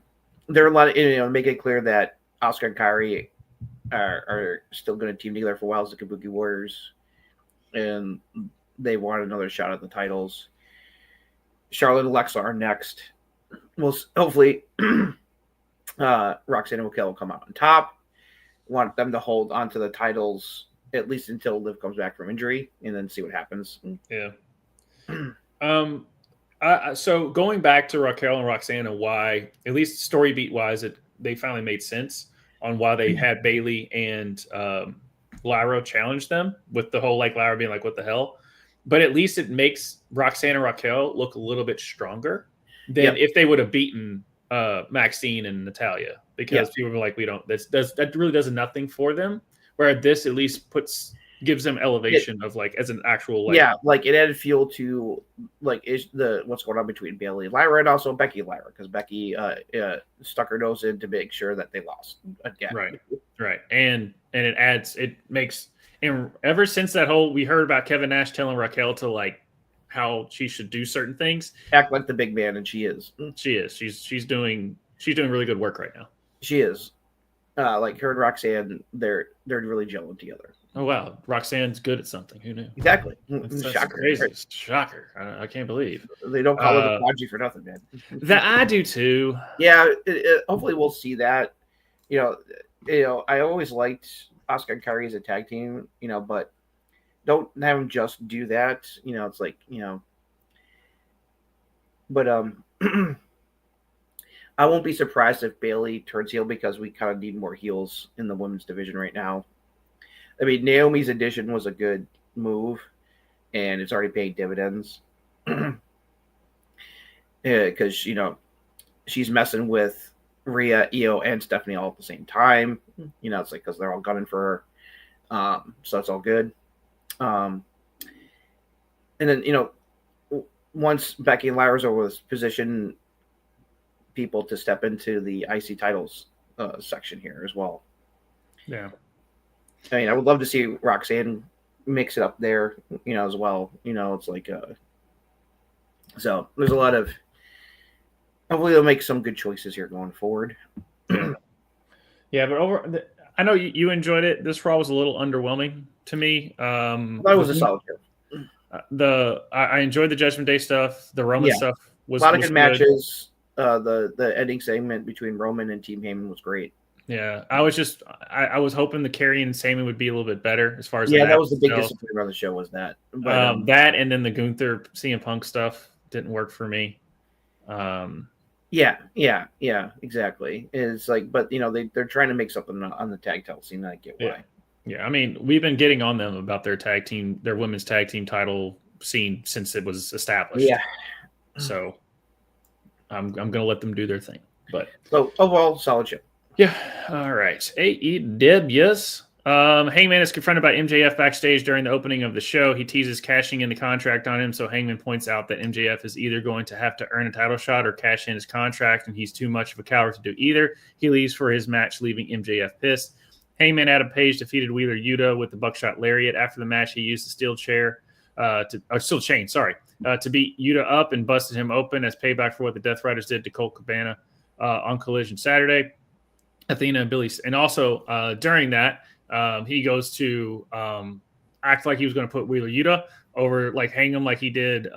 there are a lot of make it clear that Asuka and Kairi are still going to team together for a while as the Kabuki Warriors, and they want another shot at the titles. Charlotte and Alexa are next. Well, hopefully, Roxanne and Raquel will come out on top. Want them to hold onto the titles at least until Liv comes back from injury, and then see what happens. Yeah. So going back to Raquel and Roxanne and why, at least story beat wise, they finally made sense on why they had Bayley and Lyra challenge them with the whole like Lyra being like, "What the hell?" But at least it makes Roxanne and Raquel look a little bit stronger than if they would have beaten Maxine and Natalia, because people were like, "We don't." That really does nothing for them. Where this at least gives them elevation of like as an actual like it added fuel to like is the what's going on between Bayley and Lyra and also Becky and Lyra, because Becky stuck her nose in to make sure that they lost again. Right. And it makes, and ever since that whole we heard about Kevin Nash telling Raquel to like how she should do certain things, act like the big man, and she is. She's doing really good work right now. She is. Like her and Roxanne, they're really gelling together. Oh wow, Roxanne's good at something. Who knew? Exactly. That's shocker. Crazy. Right? Shocker. I can't believe they don't call her the Podgy for nothing, man. That I do too. Yeah. Hopefully, we'll see that. I always liked Asuka and Kairi as a tag team. But don't have them just do that. It's like But I won't be surprised if Bayley turns heel, because we kind of need more heels in the women's division right now. I mean, Naomi's addition was a good move, and it's already paying dividends. Because, she's messing with Rhea, Io, and Stephanie all at the same time. It's like because they're all gunning for her. So it's all good. And then, once Becky and Lyra's over this position, people to step into the IC titles section here as well. Yeah. I mean, I would love to see Roxanne mix it up there, as well. It's like, so there's a lot of, hopefully they'll make some good choices here going forward. Yeah, but I know you enjoyed it. This Raw was a little underwhelming to me. That was a solid show. I enjoyed the Judgment Day stuff. The Roman stuff was a lot of good matches. The ending segment between Roman and Team Heyman was great. Yeah, I was hoping the Karrion and Heyman would be a little bit better as far as that was the big disappointment on the show was that. But, that and then the Gunther CM Punk stuff didn't work for me. Yeah, exactly. It's like, but they're trying to make something on the tag title scene. I get why. Yeah, I mean, we've been getting on them about their women's tag team title scene since it was established. Yeah. So I'm gonna let them do their thing. But so overall, solid show. Yeah. All right. AEW. Hangman is confronted by MJF backstage during the opening of the show. He teases cashing in the contract on him, so Hangman points out that MJF is either going to have to earn a title shot or cash in his contract, and he's too much of a coward to do either. He leaves for his match, leaving MJF pissed. Hangman Adam Page defeated Wheeler Yuta with the buckshot lariat. After the match, he used the steel chain, to beat Yuta up and busted him open as payback for what the Death Riders did to Colt Cabana on Collision Saturday. Athena and Billy, and also during that, he goes to act like he was going to put Wheeler Yuta over, like hang him like he did,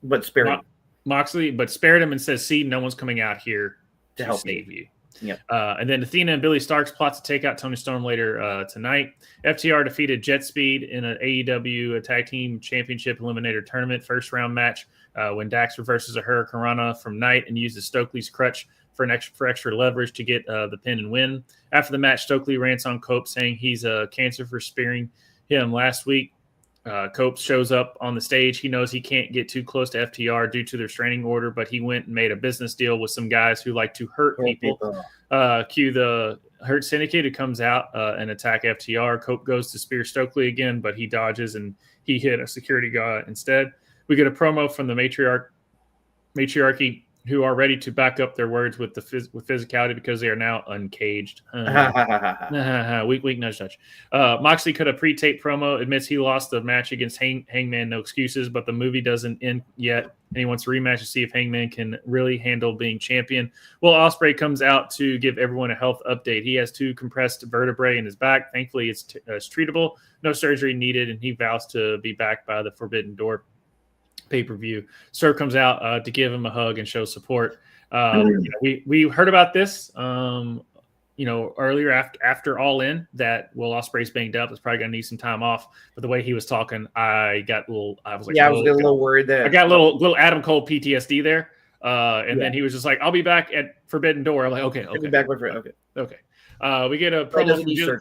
but spared Moxley, but spared him and says, "See, no one's coming out here to help save you." Yep. And then Athena and Billy Starks plot to take out Tony Storm later tonight. FTR defeated Jet Speed in an AEW Tag Team Championship Eliminator Tournament first round match when Dax reverses a Hurricane Rana from Knight and uses Stokely's crutch for extra leverage to get the pin and win. After the match, Stokely rants on Cope, saying he's a cancer for spearing him last week. Cope shows up on the stage. He knows he can't get too close to FTR due to their restraining order, but he went and made a business deal with some guys who like to hurt people. Cue the Hurt Syndicate, who comes out and attack FTR. Cope goes to spear Stokely again, but he dodges and he hit a security guard instead. We get a promo from the matriarchy, who are ready to back up their words with physicality because they are now uncaged. Weak, nudge, nudge. Moxley cut a pre-tape promo, admits he lost the match against Hangman, no excuses, but the movie doesn't end yet, and he wants a rematch to see if Hangman can really handle being champion. Will Ospreay comes out to give everyone a health update. He has 2 compressed vertebrae in his back. Thankfully, it's treatable. No surgery needed, and he vows to be back by the Forbidden Door pay-per-view. Sir comes out to give him a hug and show support. We heard about this earlier after All In that Will Ospreay's banged up. It's probably gonna need some time off. But the way he was talking, I was like, I was a little worried there. I got a little Adam Cole PTSD there. Then he was just like, I'll be back at Forbidden Door. I'm like, okay. Back with okay. We get a promo from Julia.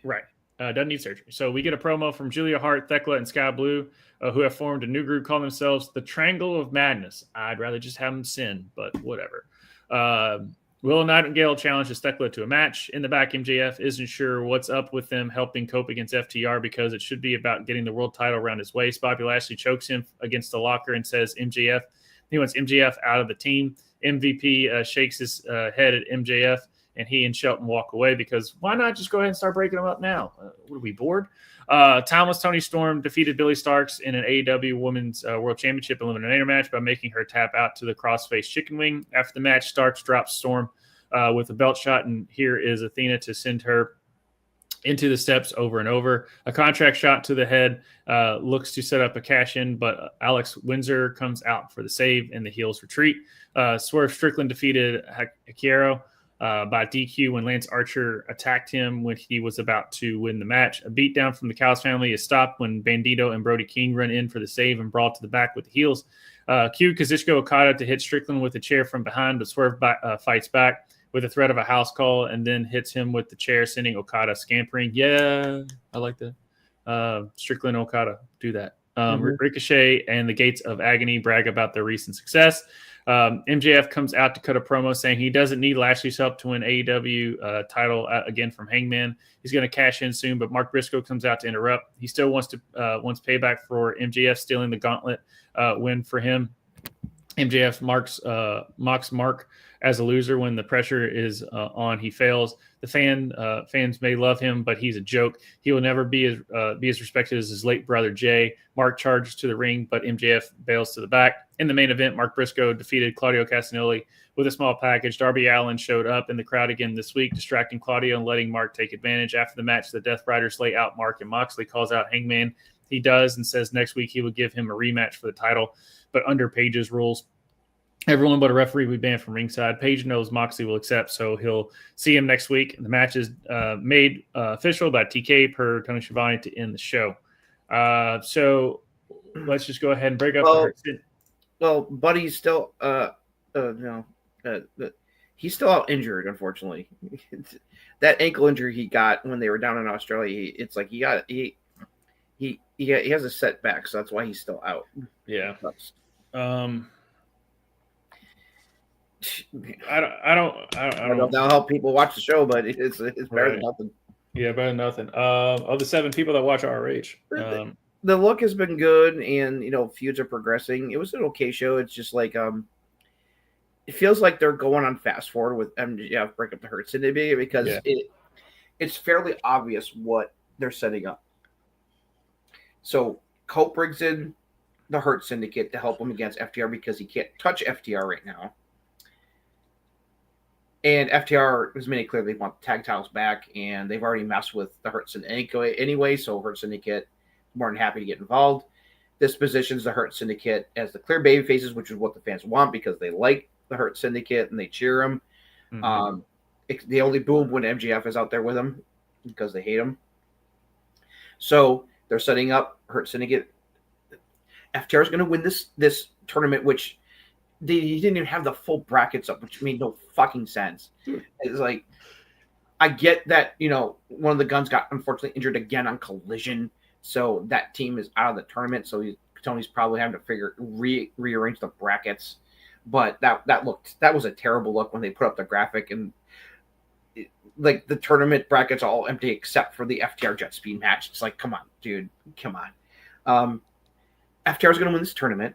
Right. Doesn't need surgery. So we get a promo from Julia Hart, Thekla, and Sky Blue, who have formed a new group calling themselves the Triangle of Madness. I'd rather just have them sin, but whatever. Willow Nightingale challenges Thekla to a match. In the back, MJF isn't sure what's up with them helping Cope against FTR because it should be about getting the world title around his waist. Bobby Lashley chokes him against the locker and says he wants MJF out of the team. MVP shakes his head at MJF, and he and Shelton walk away because why not just go ahead and start breaking them up now? What are we, bored? Timeless Tony Storm defeated Billy Starks in an AEW Women's World Championship Eliminator match by making her tap out to the crossface chicken wing. After the match, Starks drops Storm with a belt shot, and here is Athena to send her into the steps over and over. A contract shot to the head looks to set up a cash-in, but Alex Windsor comes out for the save, and the heels retreat. Swerve Strickland defeated Hikaru by DQ when Lance Archer attacked him when he was about to win the match. A beatdown from the Cows family is stopped when Bandito and Brody King run in for the save and brawl to the back with the heels. Cue Kazuchika Okada to hit Strickland with a chair from behind, but Swerve fights back with a threat of a house call and then hits him with the chair, sending Okada scampering. Yeah, I like that. Strickland Okada, do that. Ricochet and the Gates of Agony brag about their recent success. MJF comes out to cut a promo saying he doesn't need Lashley's help to win AEW title again from Hangman. He's going to cash in soon, but Mark Briscoe comes out to interrupt. He still wants payback for MJF stealing the gauntlet win for him. MJF mocks Mark as a loser when the pressure is on. He fails. The fans may love him, but he's a joke. He will never be as respected as his late brother Jay. Mark charges to the ring, but MJF bails to the back. In the main event, Mark Briscoe defeated Claudio Castagnoli with a small package. Darby Allin showed up in the crowd again this week, distracting Claudio and letting Mark take advantage. After the match, the Death Riders lay out Mark, and Moxley calls out Hangman. He does and says next week he would give him a rematch for the title, but under Page's rules. Everyone but a referee will be banned from ringside. Page knows Moxley will accept, so he'll see him next week. The match is made official by TK per Tony Schiavone to end the show. So let's just go ahead and break up. Well, Buddy's still he's still out injured, unfortunately. That ankle injury he got when they were down in Australia, it's like he has a setback, so that's why he's still out. Yeah. I don't know if that'll help people watch the show, but it's better than nothing. Yeah, better than nothing. Of the 7 people that watch ROH, the look has been good, and feuds are progressing. It was an okay show. It's just like it feels like they're going on fast forward with MJF break up the Hurt Syndicate because it's fairly obvious what they're setting up. So Colt brings in the Hurt Syndicate to help him against FTR because he can't touch FTR right now. And FTR has made it clear they want the tag titles back, and they've already messed with the Hurt Syndicate anyway, so Hurt Syndicate more than happy to get involved. This positions the Hurt Syndicate as the clear baby faces, which is what the fans want because they like the Hurt Syndicate and they cheer them. Mm-hmm. They only boom when MJF is out there with them because they hate him. So they're setting up Hurt Syndicate. FTR is going to win this tournament, which he didn't even have the full brackets up, which made no fucking sense. It's like, I get that, one of the Guns got unfortunately injured again on Collision, so that team is out of the tournament. So Tony's probably having to rearrange the brackets. But that was a terrible look when they put up the graphic, and the tournament brackets are all empty except for the FTR Jet Speed match. It's like, come on, dude, come on. FTR is going to win this tournament.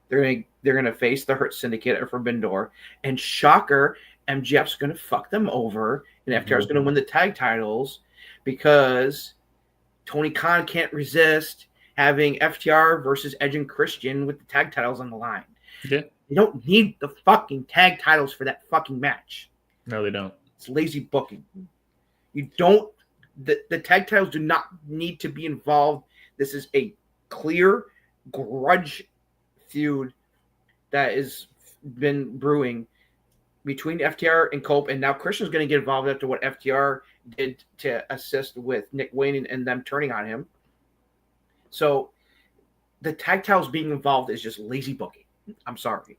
They're gonna face the Hurt Syndicate at Forbidden Door, and shocker, MJF's going to fuck them over, and FTR is going to win the tag titles because Tony Khan can't resist having FTR versus Edge and Christian with the tag titles on the line. Yeah. They don't need the fucking tag titles for that fucking match. No, they don't. It's lazy booking. You don't. The tag titles do not need to be involved. This is a clear grudge feud that has been brewing between FTR and Cope, and now Christian's going to get involved after what FTR did to assist with Nick Wayne and them turning on him. So the tag titles being involved is just lazy booking. I'm sorry.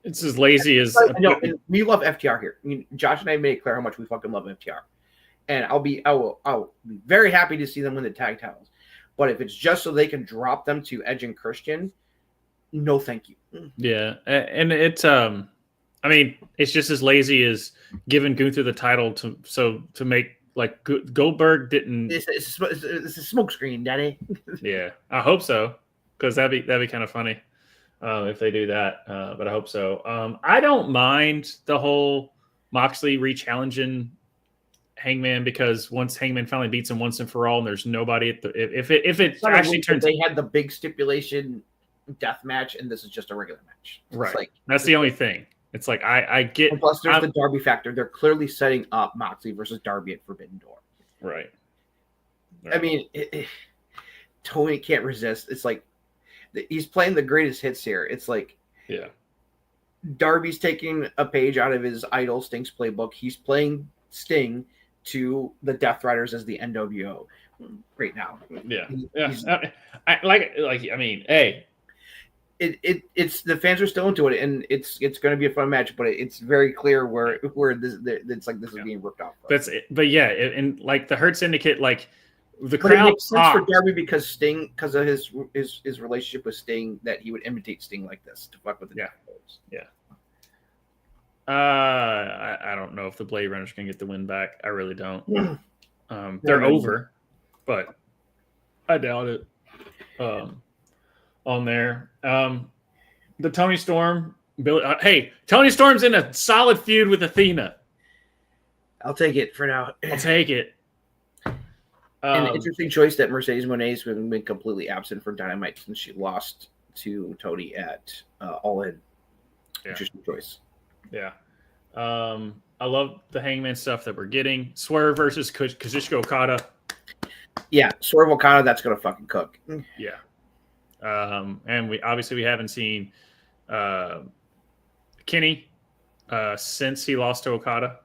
It's as lazy as no. We love FTR here. I mean, Josh and I made it clear how much we fucking love FTR, and I'll be very happy to see them win the tag titles. But if it's just so they can drop them to Edge and Christian, no, thank you. Yeah, and it's I mean, it's just as lazy as giving Gunther the title to make like Goldberg didn't. It's a smoke screen, Daddy. Yeah, I hope so, because that'd be kind of funny if they do that. But I hope so. I don't mind the whole Moxley re-challenging Hangman, because once Hangman finally beats him once and for all, and there's nobody at the if it actually turns. They had the big stipulation death match, and this is just a regular match. Right. Like, that's the only thing. It's like I get. And plus, there's the Darby factor. They're clearly setting up Moxley versus Darby at Forbidden Door. Right. I mean, Tony can't resist. It's like he's playing the greatest hits here. It's like, yeah, Darby's taking a page out of his idol Sting's playbook. He's playing Sting to the Death Riders as the NWO right now. Yeah, I mean, hey. It's the fans are still into it, and it's going to be a fun match, but it's very clear where this is being ripped off. But yeah, and like the Hurt Syndicate, like the but crowd it makes sense for Darby because Sting, because of his relationship with Sting, that he would imitate Sting like this to fuck with the yeah. I don't know if the Blade Runners can get the win back. I really don't. They're over, but I doubt it. On there, the Tony Storm. Hey, Tony Storm's in a solid feud with Athena. I'll take it for now. I'll take it. An interesting choice that Mercedes Moné's been completely absent from Dynamite since she lost to Tony at All In. Yeah. Interesting choice. Yeah. I love the Hangman stuff that we're getting. Swerve versus Kazuchika Okada. Yeah, Swerve Okada, that's going to fucking cook. Yeah. And we haven't seen Kenny since he lost to Okada.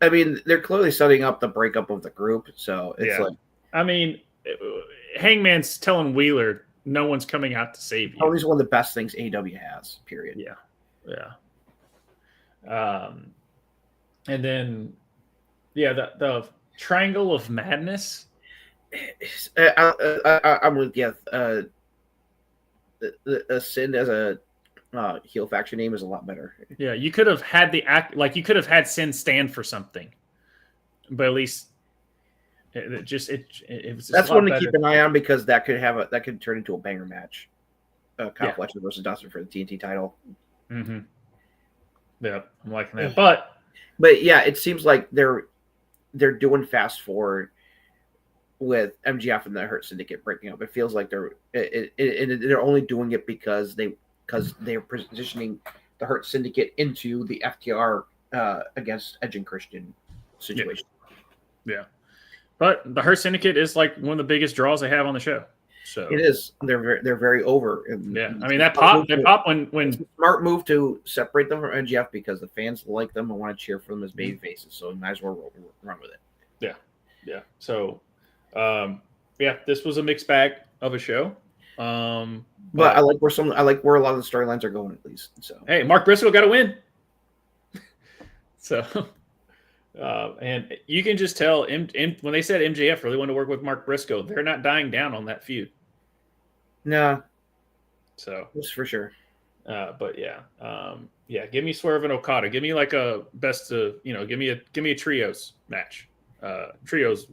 I mean, they're clearly setting up the breakup of the group, so it's like. I mean, Hangman's telling Wheeler, no one's coming out to save you. Tony's one of the best things AEW has, period. Yeah. And then, the Triangle of Madness. I'm with you. The Sin as a heel faction name is a lot better. Yeah, you could have had you could have had Sin stand for something, but at least it was. That's one to keep an eye on, because that could turn into a banger match. Kyle Fletcher versus Dustin for the TNT title. Mm-hmm. Yeah, I'm liking that. But yeah, it seems like they're doing fast forward with MJF and the Hurt Syndicate breaking up. It feels like they're only doing it because they're positioning the Hurt Syndicate into the FTR against Edge and Christian situation. Yeah. But the Hurt Syndicate is like one of the biggest draws they have on the show. So it is. They're very over. Yeah, I mean that pop when smart move to separate them from MJF because the fans like them and want to cheer for them as baby faces. So you might as well run with it. Yeah. So, this was a mixed bag of a show. But I like where a lot of the storylines are going at least. So hey, Mark Briscoe got to win. So, and you can just tell when they said MJF really wanted to work with Mark Briscoe, they're not dying down on that feud. No. So that's for sure. But give me Swerve and Okada. Give me like a best of give me a trios match. Trios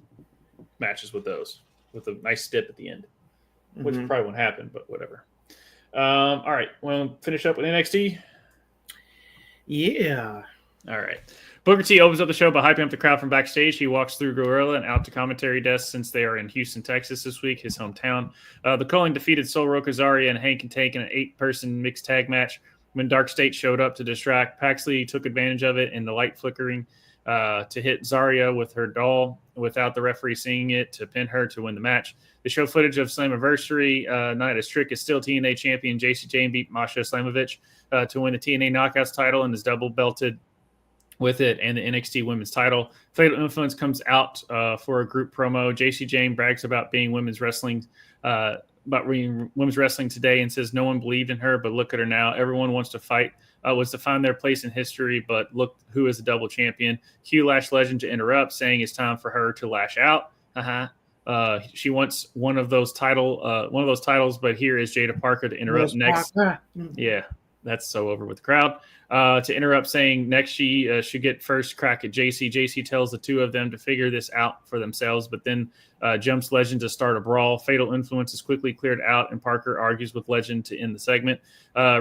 matches with those with a nice stip at the end, which probably won't happen, but whatever. All right, well, finish up with NXT. Yeah. All right. Booker T opens up the show by hyping up the crowd from backstage. He walks through Gorilla and out to commentary desk since they are in Houston, Texas this week, his hometown. The Culling defeated Sol Rokazaria and Hank and Tank in an 8-person mixed tag match. When Dark State showed up to distract, Paxley took advantage of it in the light flickering to hit Zarya with her doll without the referee seeing it to pin her to win the match. They show footage of Slammiversary night as Trick is still TNA champion. JC Jane beat Masha Slamovich to win the TNA Knockouts title and is double belted with it and the NXT Women's title. Fatal Influence comes out for a group promo. JC Jane brags about being women's wrestling today and says no one believed in her, but look at her now. Everyone wants to fight, was to find their place in history, but look who is a double champion. Q Lash Legend to interrupt, saying it's time for her to lash out. She wants one of those titles, but here is Jada Parker to interrupt next. Yeah, that's so over with the crowd. To interrupt, saying next she should get first crack at JC. JC tells the two of them to figure this out for themselves, but then jumps Legend to start a brawl. Fatal Influence is quickly cleared out, and Parker argues with Legend to end the segment.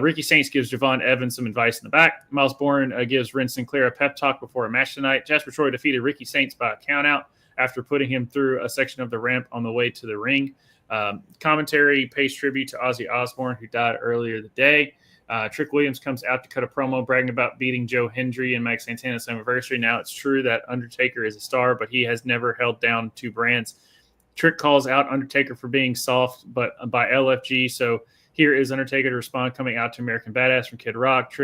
Ricky Saints gives Javon Evans some advice in the back. Miles Bourne gives Ren Sinclair a pep talk before a match tonight. Jasper Troy defeated Ricky Saints by a countout after putting him through a section of the ramp on the way to the ring. Commentary pays tribute to Ozzy Osbourne, who died earlier the day. Trick Williams comes out to cut a promo bragging about beating Joe Hendry and Mike Santana's anniversary. Now, it's true that Undertaker is a star, but he has never held down two brands. Trick calls out Undertaker for being soft, but by LFG. So here is Undertaker to respond, coming out to American Badass from Kid Rock.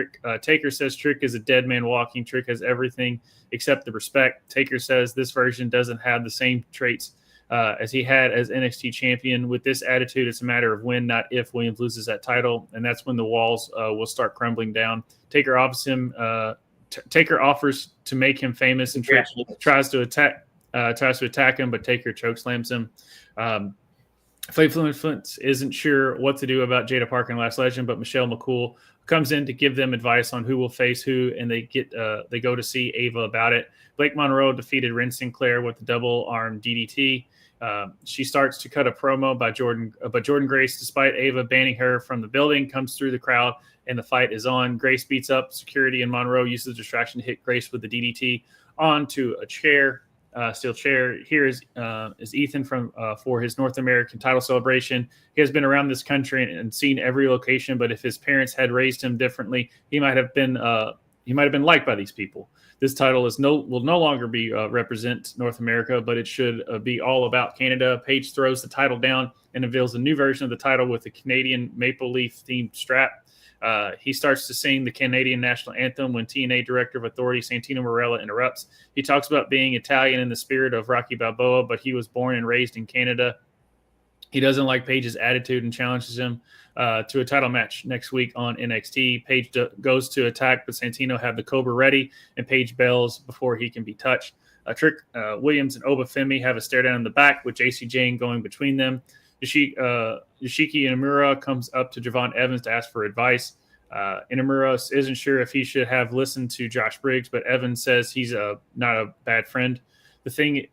Taker says Trick is a dead man walking. Trick has everything except the respect. Taker says this version doesn't have the same traits as he had as NXT champion. With this attitude, it's a matter of when, not if, Williams loses that title, and that's when the walls will start crumbling down. Taker offers to make him famous, and Trick tries to attack him, but Taker chokeslams him. Fatal Influence isn't sure what to do about Jada Parker and Last Legend, but Michelle McCool comes in to give them advice on who will face who, and they go to see Ava about it. Blake Monroe defeated Ren Sinclair with the double arm DDT. She starts to cut a promo by Jordan Grace, despite Ava banning her from the building, comes through the crowd, and the fight is on. Grace beats up security, and Monroe uses distraction to hit Grace with the DDT onto a chair. Steel chair. Here is Ethan for his North American title celebration. He has been around this country and seen every location, but if his parents had raised him differently, he might have been liked by these people. This title will no longer be represent North America, but it should be all about Canada. Paige throws the title down and unveils a new version of the title with a Canadian maple leaf themed strap. He starts to sing the Canadian national anthem when TNA Director of Authority Santino Marella interrupts. He talks about being Italian in the spirit of Rocky Balboa, but he was born and raised in Canada. He doesn't like Paige's attitude and challenges him to a title match next week on NXT. Paige goes to attack, but Santino have the Cobra ready, and Paige bails before he can be touched. Trick Williams and Obafemi have a stare down in the back with JC Jane going between them. Yoshiki Inamura comes up to Javon Evans to ask for advice. Inamura isn't sure if he should have listened to Josh Briggs, but Evans says he's not a bad friend. The thing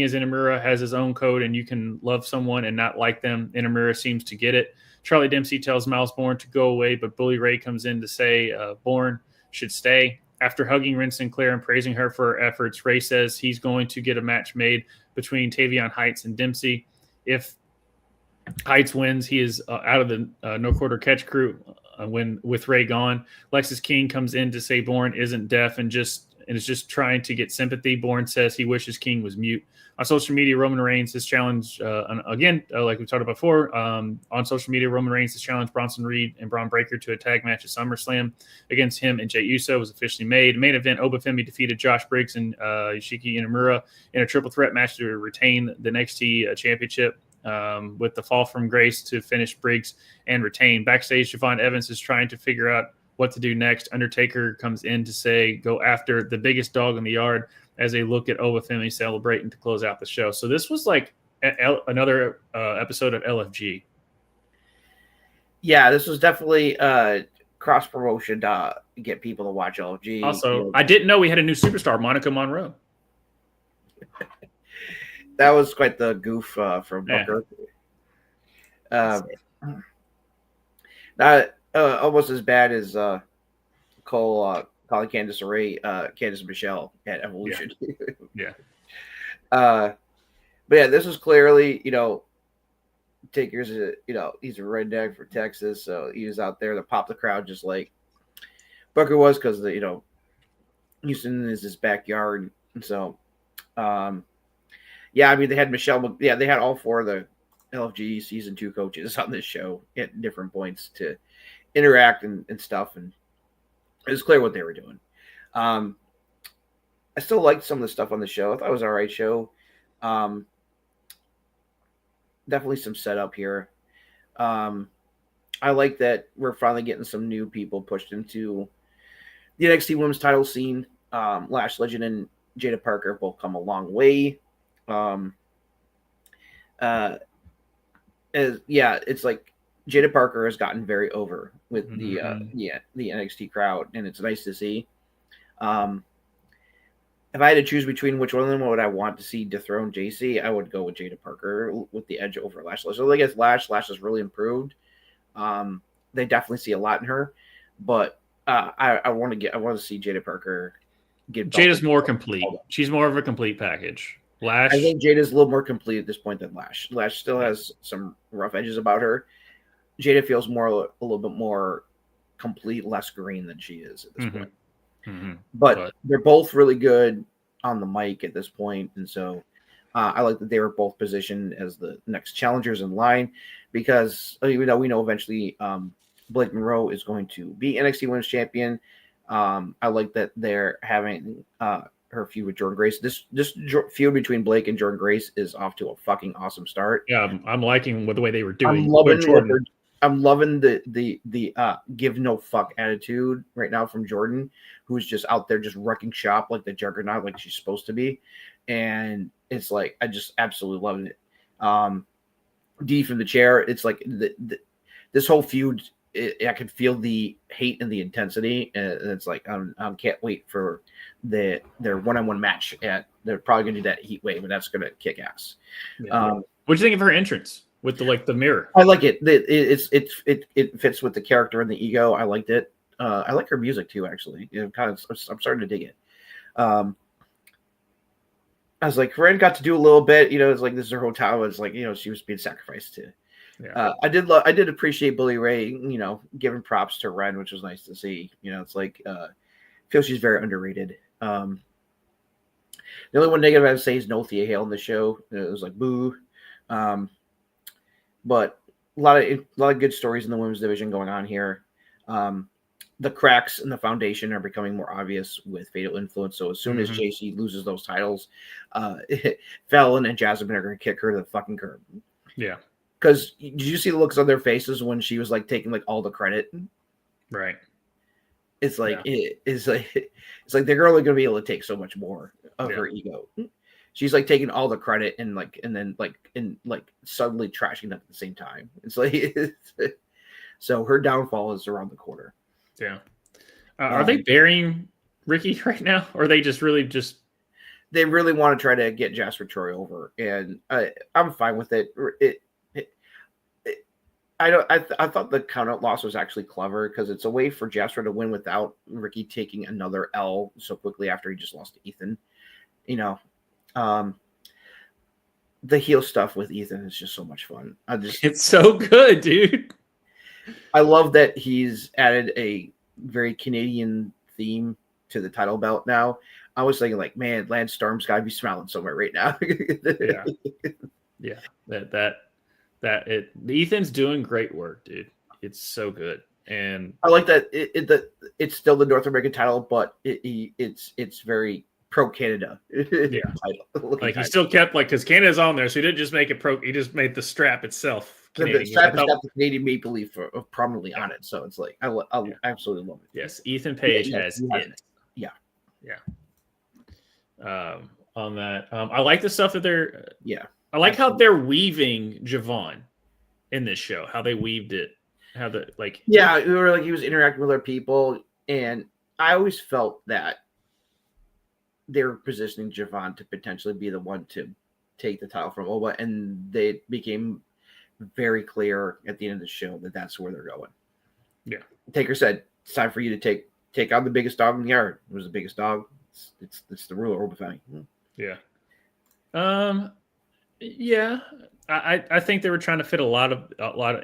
is, Inamura has his own code, and you can love someone and not like them. Inamura seems to get it. Charlie Dempsey tells Miles Bourne to go away, but Bully Ray comes in to say Bourne should stay. After hugging Ren Sinclair and praising her for her efforts, Ray says he's going to get a match made between Tavion Heights and Dempsey. If Heights wins, he is out of the no quarter catch crew with Ray gone. Lexis King comes in to say Bourne isn't deaf and and is just trying to get sympathy. Bourne says he wishes King was mute. On social media, Roman Reigns has challenged, again, like we talked about before, on social media, Roman Reigns has challenged Bronson Reed and Braun Breaker to a tag match at SummerSlam against him and Jey Uso was officially made. Main event, Obafemi defeated Josh Briggs and Yoshiki Inamura in a triple threat match to retain the NXT championship. With the fall from grace to finish Briggs and retain. Backstage, Javon Evans is trying to figure out what to do next. Undertaker comes in to say, go after the biggest dog in the yard as they look at Obafemi celebrating to close out the show. So this was like another episode of LFG. Yeah, this was definitely cross promotion to get people to watch LFG. Also, I didn't know we had a new superstar, Monica Monroe. That was quite the goof from Booker. Not almost as bad as calling Candice Ray, Candice Michelle at Evolution. Yeah. But yeah, this was clearly, Taker's he's a redneck from Texas, so he was out there to pop the crowd just like Booker was, because Houston is his backyard, and so yeah, I mean, they had Michelle. Yeah, they had all 4 of the LFG season 2 coaches on this show at different points to interact and stuff, and it was clear what they were doing. I still liked some of the stuff on the show. I thought it was an all right show. Definitely some setup here. I like that we're finally getting some new people pushed into the NXT Women's title scene. Lash Legend and Jada Parker both come a long way. It's like Jada Parker has gotten very over with the NXT crowd, and it's nice to see. If I had to choose between which one of them would I want to see dethrone JC, I would go with Jada Parker with the edge over Lash. So I guess Lash has really improved. They definitely see a lot in her, but I want to see Jada Parker get. Jada's more complete. She's more of a complete package. Lash, I think Jada's a little more complete at this point than Lash. Lash still has some rough edges about her. Jada feels a little bit more complete, less green than she is at this point. Mm-hmm. But they're both really good on the mic at this point, and so I like that they were both positioned as the next challengers in line, because we know eventually Blake Monroe is going to be NXT Women's Champion. I like that they're having her feud with Jordynne Grace. This feud between Blake and Jordynne Grace is off to a fucking awesome start. Yeah, I'm liking the way they were doing. I'm loving the give no fuck attitude right now from Jordynne, who's just out there just wrecking shop like the juggernaut, like she's supposed to be. And it's like, I just absolutely loving it. D from the chair. It's like this whole feud, I could feel the hate and the intensity. And it's like, I can't wait for their one-on-one match. They're probably going to do that Heat Wave, and that's going to kick ass. Yeah. What do you think of her entrance with the mirror? I like it. It fits with the character and the ego. I liked it. I like her music too, actually. I'm starting to dig it. I was like, Ren got to do a little bit. It's like this is her hotel. It's like, she was being sacrificed to. Yeah. I did appreciate Bully Ray, giving props to Ren, which was nice to see. It's like I feel she's very underrated. The only one negative I would say is no Thea Hale in the show. It was like boo. But a lot of good stories in the women's division going on here. The cracks in the foundation are becoming more obvious with Fatal Influence. So as soon as JC loses those titles, Fallon and Jasmine are going to kick her to the fucking curb. Yeah. Because did you see the looks on their faces when she was like taking like all the credit? Right. It's like it's like they're only going to be able to take so much more of her ego. She's like taking all the credit and then suddenly trashing them at the same time. It's like so her downfall is around the corner. Yeah. Are they burying Ricky right now, or are they just really they really want to try to get Jasper Troy over, and I'm fine with it. I thought the count out loss was actually clever because it's a way for Jasper to win without Ricky taking another L so quickly after he just lost to Ethan. The heel stuff with Ethan is just so much fun. It's so good, dude. I love that he's added a very Canadian theme to the title belt now. I was thinking like, man, Lance Storm's got to be smiling somewhere right now. Yeah. Ethan's doing great work, dude. It's so good. And I like that it's still the North American title, but it's very pro Canada. Yeah, title. Like he still kept because Canada's on there, so he didn't just make it pro. He just made the strap itself Canadian. The strap has got the Canadian Maple Leaf prominently on it, so it's like I absolutely love it. Yes, Ethan Page has it. Yeah. On that, I like the stuff that they're. Yeah, I like how they're weaving Javon in this show. How they weaved it. How the like. Yeah, we were like he was interacting with other people, and I always felt that they were positioning Javon to potentially be the one to take the title from Oba, and they became very clear at the end of the show that that's where they're going. Yeah. Taker said, it's time for you to take out the biggest dog in the yard. It was the biggest dog. It's the ruler of Oba family. Yeah. Yeah. I think they were trying to fit a lot of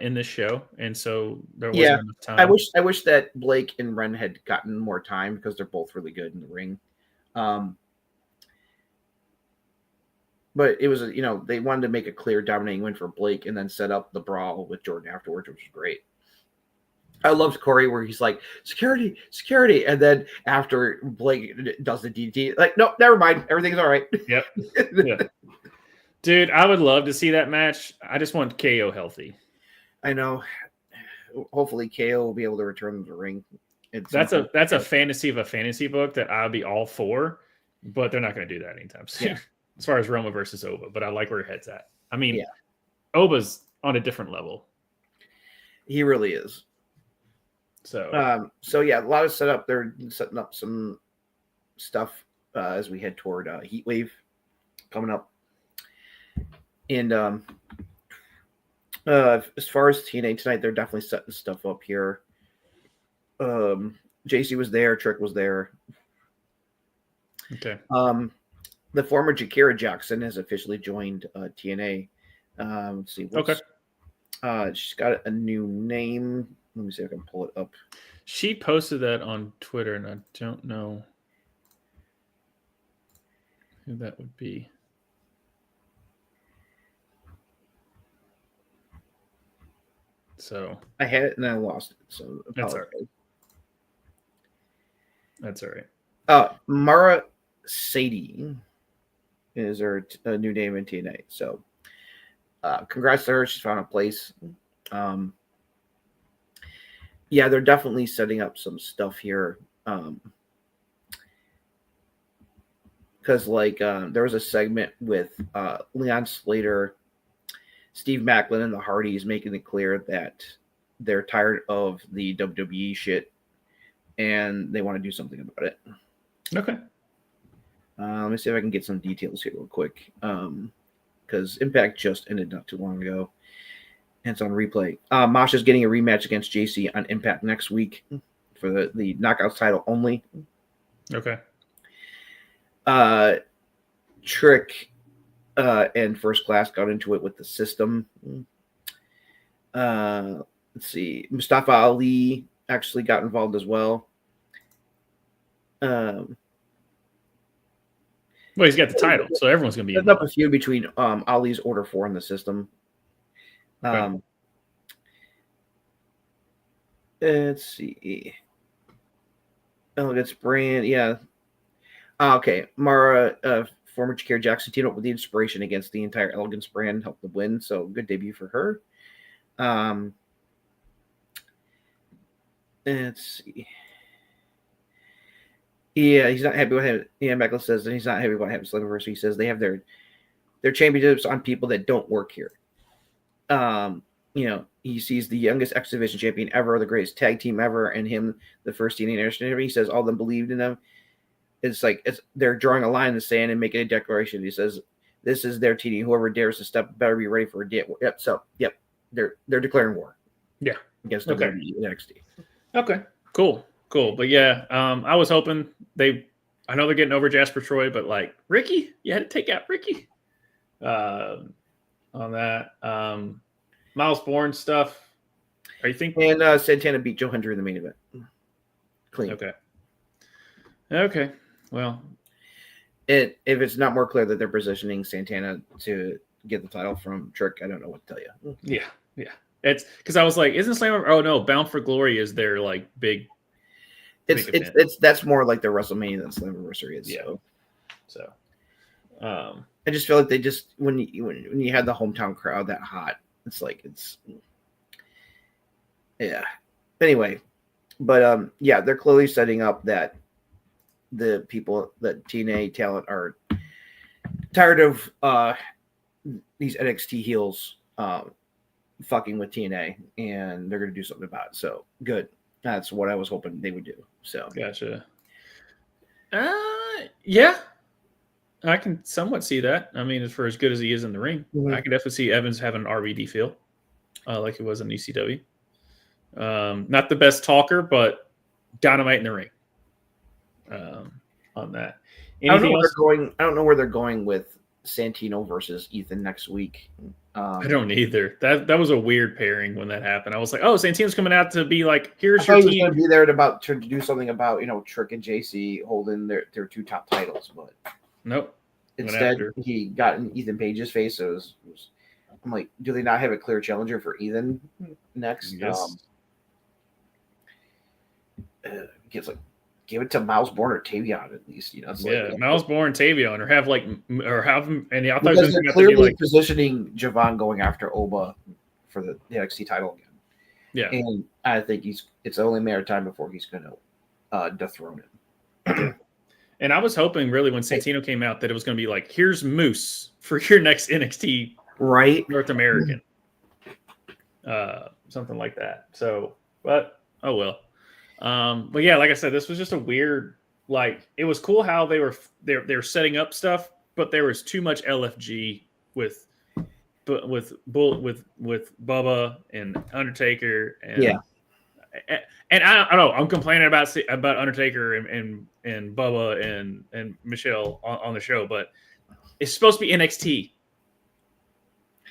in this show, and so there wasn't enough time. I wish that Blake and Ren had gotten more time because they're both really good in the ring. But it was, they wanted to make a clear dominating win for Blake and then set up the brawl with Jordan afterwards, which was great. I loved Corey where he's like, security. And then after Blake does the DDT, like, no, never mind. Everything's all right. Yep. Yeah. Dude, I would love to see that match. I just want KO healthy. I know. Hopefully KO will be able to return to the ring. That's a fantasy of a fantasy book that I'll be all for, but they're not going to do that anytime soon. Yeah. As far as Roma versus Oba, but I like where your head's at. I mean, Oba's on a different level. He really is. So a lot of setup. They're setting up some stuff as we head toward Heat Wave coming up. And as far as TNA tonight, they're definitely setting stuff up here. JC was there, Trick was there. Okay. The former Jakira Jackson has officially joined TNA. Let's see. Okay. She's got a new name. Let me see if I can pull it up. She posted that on Twitter, and I don't know who that would be. So I had it and I lost it. So that's all right. That's all right. Mara Sadie is her new name in TNA. So congrats to her. She's found a place. They're definitely setting up some stuff here. Because there was a segment with Leon Slater, Steve Macklin, and the Hardys making it clear that they're tired of the WWE shit and they want to do something about it. Okay. Let me see if I can get some details here real quick. Because Impact just ended not too long ago. And it's on replay. Masha's getting a rematch against JC on Impact next week for the Knockouts title only. Okay. Trick and First Class got into it with the system. Let's see. Mustafa Ali actually got involved as well. Well, he's got the title, so everyone's going to be involved. Up a feud between Ali's Order 4 and the system. Okay. Let's see. Elegance Brand, yeah. Okay, Mara, former Jakira Jackson, teamed up with the Inspiration against the entire Elegance Brand, helped them win. So good debut for her. Let's see. Yeah, he's not happy with him. Yeah, Meckler says that he's not happy about having Slammiversary. He says they have their championships on people that don't work here. He sees the youngest X Division champion ever, the greatest tag team ever, and him, the first TNA International champion. He says all of them believed in them. It's like they're drawing a line in the sand and making a declaration. He says, "This is their TNA. Whoever dares to step better be ready for a day." Yep. So, they're declaring war. Yeah, against WWE and NXT. Okay, cool. But yeah, I was hoping I know they're getting over Jasper Troy, but like Ricky, you had to take out Ricky. On that, Miles Bourne stuff. Are you thinking? And Santana beat Joe Hendry in the main event. Clean. Okay. Okay. Well, If it's not more clear that they're positioning Santana to get the title from Trick, I don't know what to tell you. yeah. It's because I was like, isn't Slammer? Oh no, Bound for Glory is their like big. It's that's more like the WrestleMania than Slammiversary is. Yeah. So I just feel like they just when you had the hometown crowd that hot, it's like yeah. Anyway, but yeah, they're clearly setting up that the people that TNA talent are tired of these NXT heels fucking with TNA, and they're going to do something about it. So good. That's what I was hoping they would do. So gotcha. Yeah, I can somewhat see that. I mean, for as good as he is in the ring, I can definitely see Evans having an RVD feel, like he was in ECW. Not the best talker, but dynamite in the ring. On that. I don't know where they're going with Santino versus Ethan next week. I don't either. That was a weird pairing when that happened. I was like, oh, Santino's coming out to be like, here's your team. He was going to be there to do something about Trick and JC holding their two top titles, but nope. Instead, he got in Ethan Page's face. So I'm like, do they not have a clear challenger for Ethan next? Yes. It's like, give it to Miles Bourne or Tavion at least. It's like, Miles Bourne, Tavion, or have him. And I thought because they're clearly positioning Javon going after Oba for the NXT title again. Yeah, and I think it's only a matter of time before he's going to dethrone him. And I was hoping really when Santino came out that it was going to be like, here's Moose for your next NXT North American, something like that. So, but oh well. But yeah, like I said, this was just a weird. Like, it was cool how they were setting up stuff, but there was too much LFG with Bubba and Undertaker and And I don't know. I'm complaining about Undertaker and Bubba and Michelle on the show, but it's supposed to be NXT.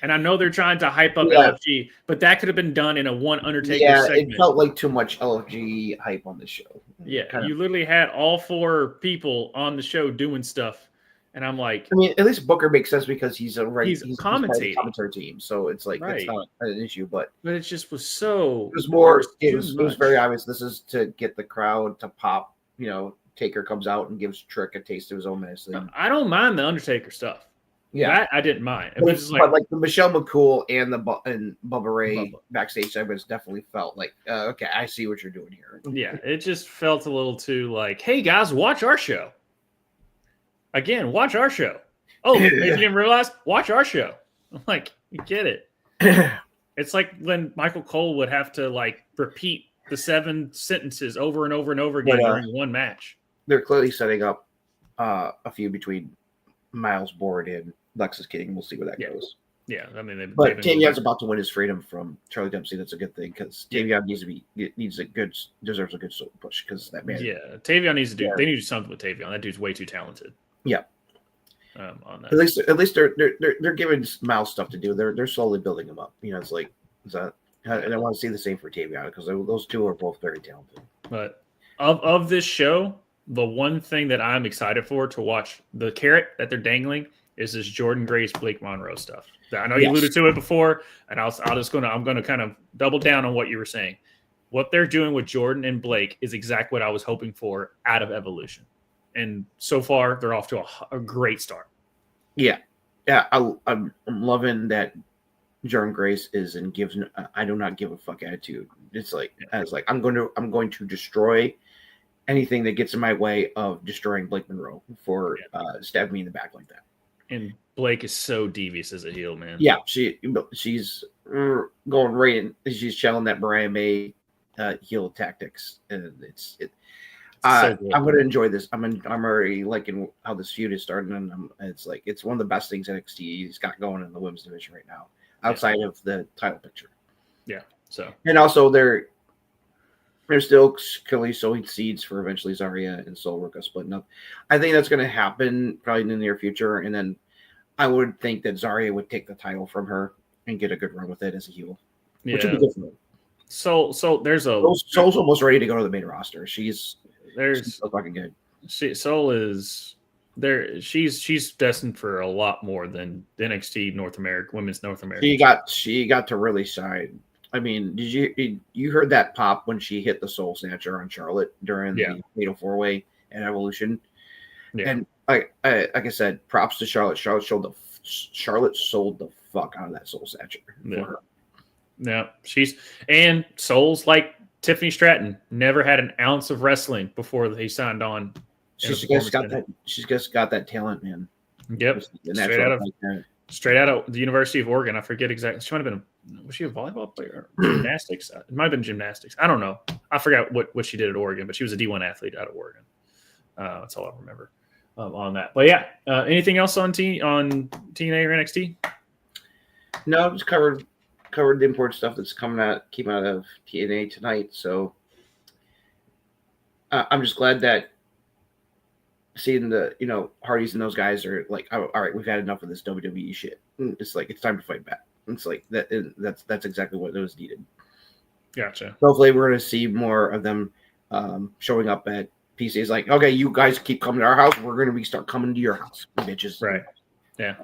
And I know they're trying to hype up LFG, but that could have been done in a one Undertaker segment. It felt like too much LFG hype on the show. Yeah, you literally had all four people on the show doing stuff, and I'm like, I mean, at least Booker makes sense because he's commentating commentary team, so it's like it's not an issue. But it just was so. It was more. It was very obvious. This is to get the crowd to pop. Taker comes out and gives Trick a taste of his own medicine. I don't mind the Undertaker stuff. Yeah, that I didn't mind. It was just but like the Michelle McCool and Bubba Ray backstage segments definitely felt like, okay, I see what you're doing here. Yeah, it just felt a little too like, hey guys, watch our show. Again, watch our show. Oh, you didn't realize? Watch our show. I'm like, you get it. It's like when Michael Cole would have to like repeat the 7 sentences over and over and over again during one match. They're clearly setting up a feud between Miles Bourne and Lexus King. We'll see where that goes. Yeah, I mean, but Tavion's about to win his freedom from Charlie Dempsey. That's a good thing because Tavion deserves a good push because that man. Yeah, Tavion needs to do. They need to do something with Tavion. That dude's way too talented. Yeah. On that. At least they're giving Miles stuff to do. They're slowly building him up. It's like and I want to see the same for Tavion because those two are both very talented. But of this show, the one thing that I'm excited for to watch, the carrot that they're dangling, is this Jordan Grace Blake Monroe stuff. I know you alluded to it before, and I'm gonna kind of double down on what you were saying. What they're doing with Jordan and Blake is exactly what I was hoping for out of Evolution, and so far they're off to a great start. Yeah. I'm loving that Jordan Grace is and gives. I do not give a fuck attitude. It's like I'm going to destroy anything that gets in my way of destroying Blake Monroe for stabbing me in the back like that. And Blake is so devious as a heel, man. Yeah, she's going right in. She's channeling that Brian May heel tactics, and I'm going to enjoy this. I'm already liking how this feud is starting, and it's one of the best things NXT's got going in the women's division right now, outside of the title picture. Yeah. So and also they're still clearly sowing seeds for eventually Zarya and Sol Ruckus splitting up. I think that's going to happen probably in the near future. And then I would think that Zarya would take the title from her and get a good run with it as a heel. Which would be good for her. So there's Sol's almost ready to go to the main roster. She's so fucking good. Soul is there. She's destined for a lot more than NXT North America, Women's North America. She got to really shine. I mean, did you heard that pop when she hit the Soul Snatcher on Charlotte during the Fatal 4-Way and Evolution? Yeah. And like I said, props to Charlotte. Charlotte sold the fuck out of that Soul Snatcher for her. Yeah, and Soul's like Tiffany Stratton, never had an ounce of wrestling before they signed on. She's just got that talent, man. Yep, straight out of the University of Oregon. I forget exactly. She might have been. Was she a volleyball player? Or gymnastics? It might have been gymnastics. I don't know. I forgot what she did at Oregon, but she was a D1 athlete out of Oregon. That's all I remember on that. But yeah, anything else on TNA or NXT? No, just covered the important stuff that's came out of TNA tonight. So I'm just glad that seeing the Hardys and those guys are like, oh, all right, we've had enough of this WWE shit. It's like it's time to fight back. It's like that. That's exactly what was needed. Gotcha. Hopefully, we're going to see more of them showing up at PC. It's like, okay, you guys keep coming to our house. We're going to start coming to your house, bitches. Right. Yeah.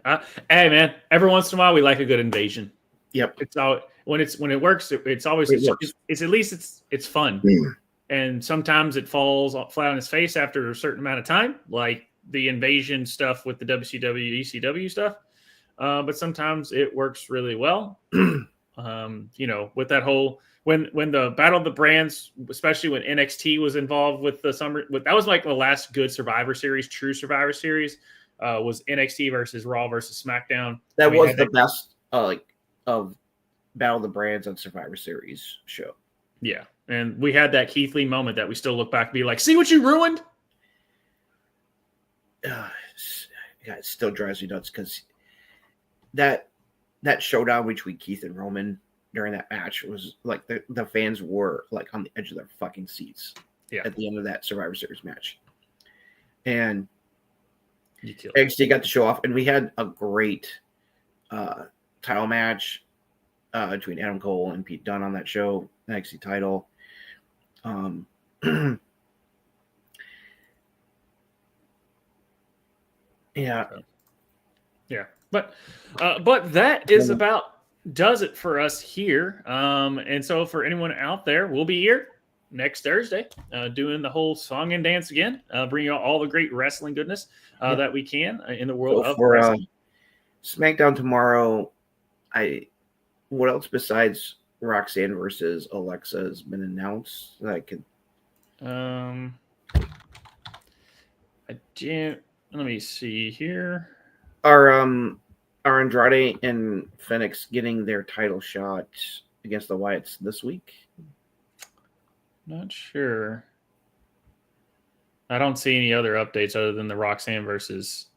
Hey, man. Every once in a while, we like a good invasion. Yep. It's all when it works. It's always it's at least it's fun. Mm. And sometimes it falls flat on its face after a certain amount of time, like the invasion stuff with the WCW, ECW stuff. But sometimes it works really well. With that whole when the Battle of the Brands, especially when NXT was involved with the summer, that was like the last good Survivor Series, true Survivor Series, was NXT versus Raw versus SmackDown. That was the best of Battle of the Brands on Survivor Series show. Yeah. And we had that Keith Lee moment that we still look back and be like, see what you ruined? It still drives me nuts because that showdown between Keith and Roman during that match was like the fans were like on the edge of their fucking seats at the end of that Survivor Series match. And NXT got to show off, and we had a great title match between Adam Cole and Pete Dunne on that show, NXT title. Yeah. But that is about does it for us here. And so for anyone out there, we'll be here next Thursday doing the whole song and dance again, bringing you all the great wrestling goodness that we can in the world of wrestling. SmackDown tomorrow, what else besides Roxanne versus Alexa has been announced that I could? Let me see here. Are Andrade and Phoenix getting their title shot against the Wyatts this week? Not sure. I don't see any other updates other than the Roxanne versus.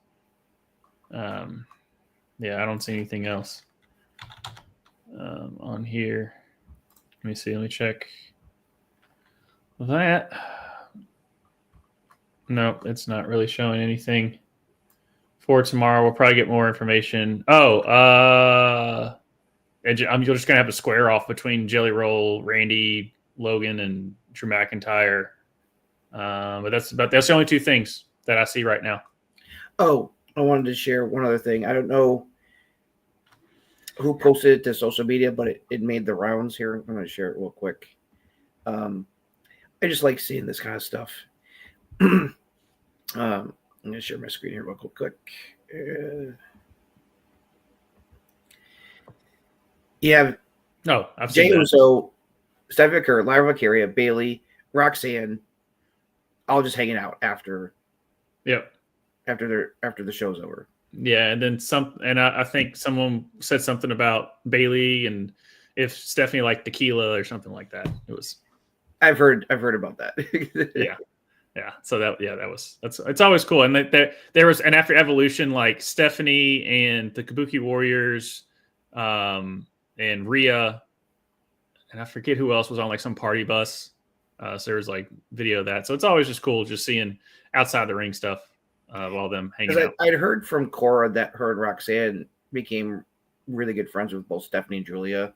I don't see anything else on here. Let me see. Let me check that. No, it's not really showing anything for tomorrow. We'll probably get more information. You're just gonna have a square off between Jelly Roll, Randy, Logan, and Drew McIntyre. But that's the only two things that I see right now. Oh, I wanted to share one other thing. I don't know who posted it to social media, but it made the rounds here. I'm going to share it real quick. I just like seeing this kind of stuff. I'm going to share my screen here real quick. I've Jey seen Uso, Stephanie McCurry, Lyra Valkyria, Bayley, Roxanne, all just hanging out after. Yep. After the show's over. Yeah, and then I think someone said something about Bayley and if Stephanie liked tequila or something like that. It was. I've heard about that. Yeah. So it's always cool. And there was, and after Evolution, like Stephanie and the Kabuki Warriors, and Rhea, and I forget who else was on like some party bus. So there was like video of that. So it's always just cool just seeing outside the ring stuff while them hanging out. I'd heard from Cora that her and Roxanne became really good friends with both Stephanie and Julia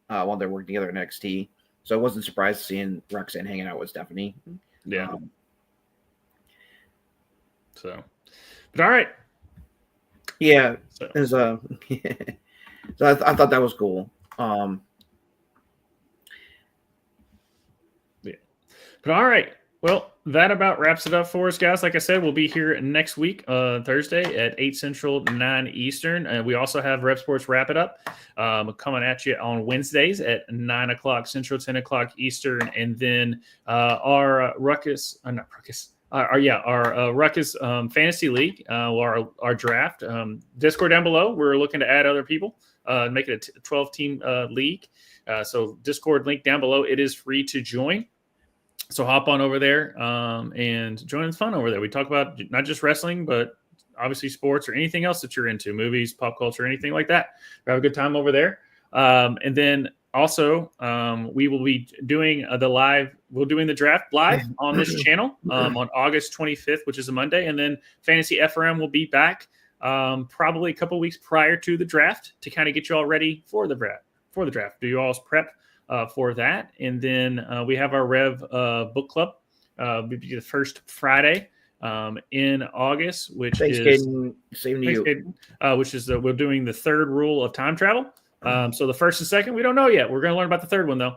while they're working together in NXT. So I wasn't surprised seeing Roxanne hanging out with Stephanie. Yeah. So, but all right. Yeah. So, So I thought that was cool. yeah. But all right. Well, that about wraps it up for us, guys. Like I said, we'll be here next week, Thursday at 8 Central, 9 Eastern. We also have Rep Sports Wrap It Up coming at you on Wednesdays at 9 o'clock Central, 10 o'clock Eastern. And then our Ruckus, our Ruckus Fantasy League, our draft. Discord down below. We're looking to add other people, make it a 12-team league. So Discord link down below. It is free to join. So hop on over there and join the fun over there. We talk about not just wrestling, but obviously sports or anything else that you're into, movies, pop culture, anything like that. We have a good time over there. And then also we will be doing the draft live on this channel on August 25th, which is a Monday. And then Fantasy FRM will be back probably a couple weeks prior to the draft to kind of get you all ready for the draft. Do you all's prep for that. And then we have our Rev book club. It'll be the first Friday in August, which Thanks, is Caden. Same to you. which is we're doing the third rule of time travel. So the first and second, we don't know yet. We're going to learn about the third one though.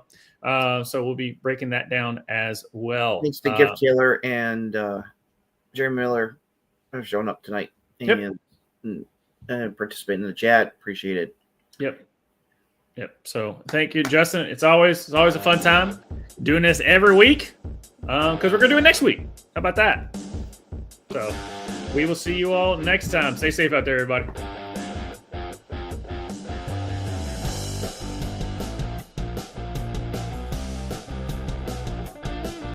So we'll be breaking that down as well. Thanks to Gift Taylor and Jerry Miller for showing up tonight and participating in the chat. Appreciate it. Yep. So thank you, Justin. It's always a fun time doing this every week because we're gonna do it next week. How about that? So we will see you all next time. Stay safe out there, everybody.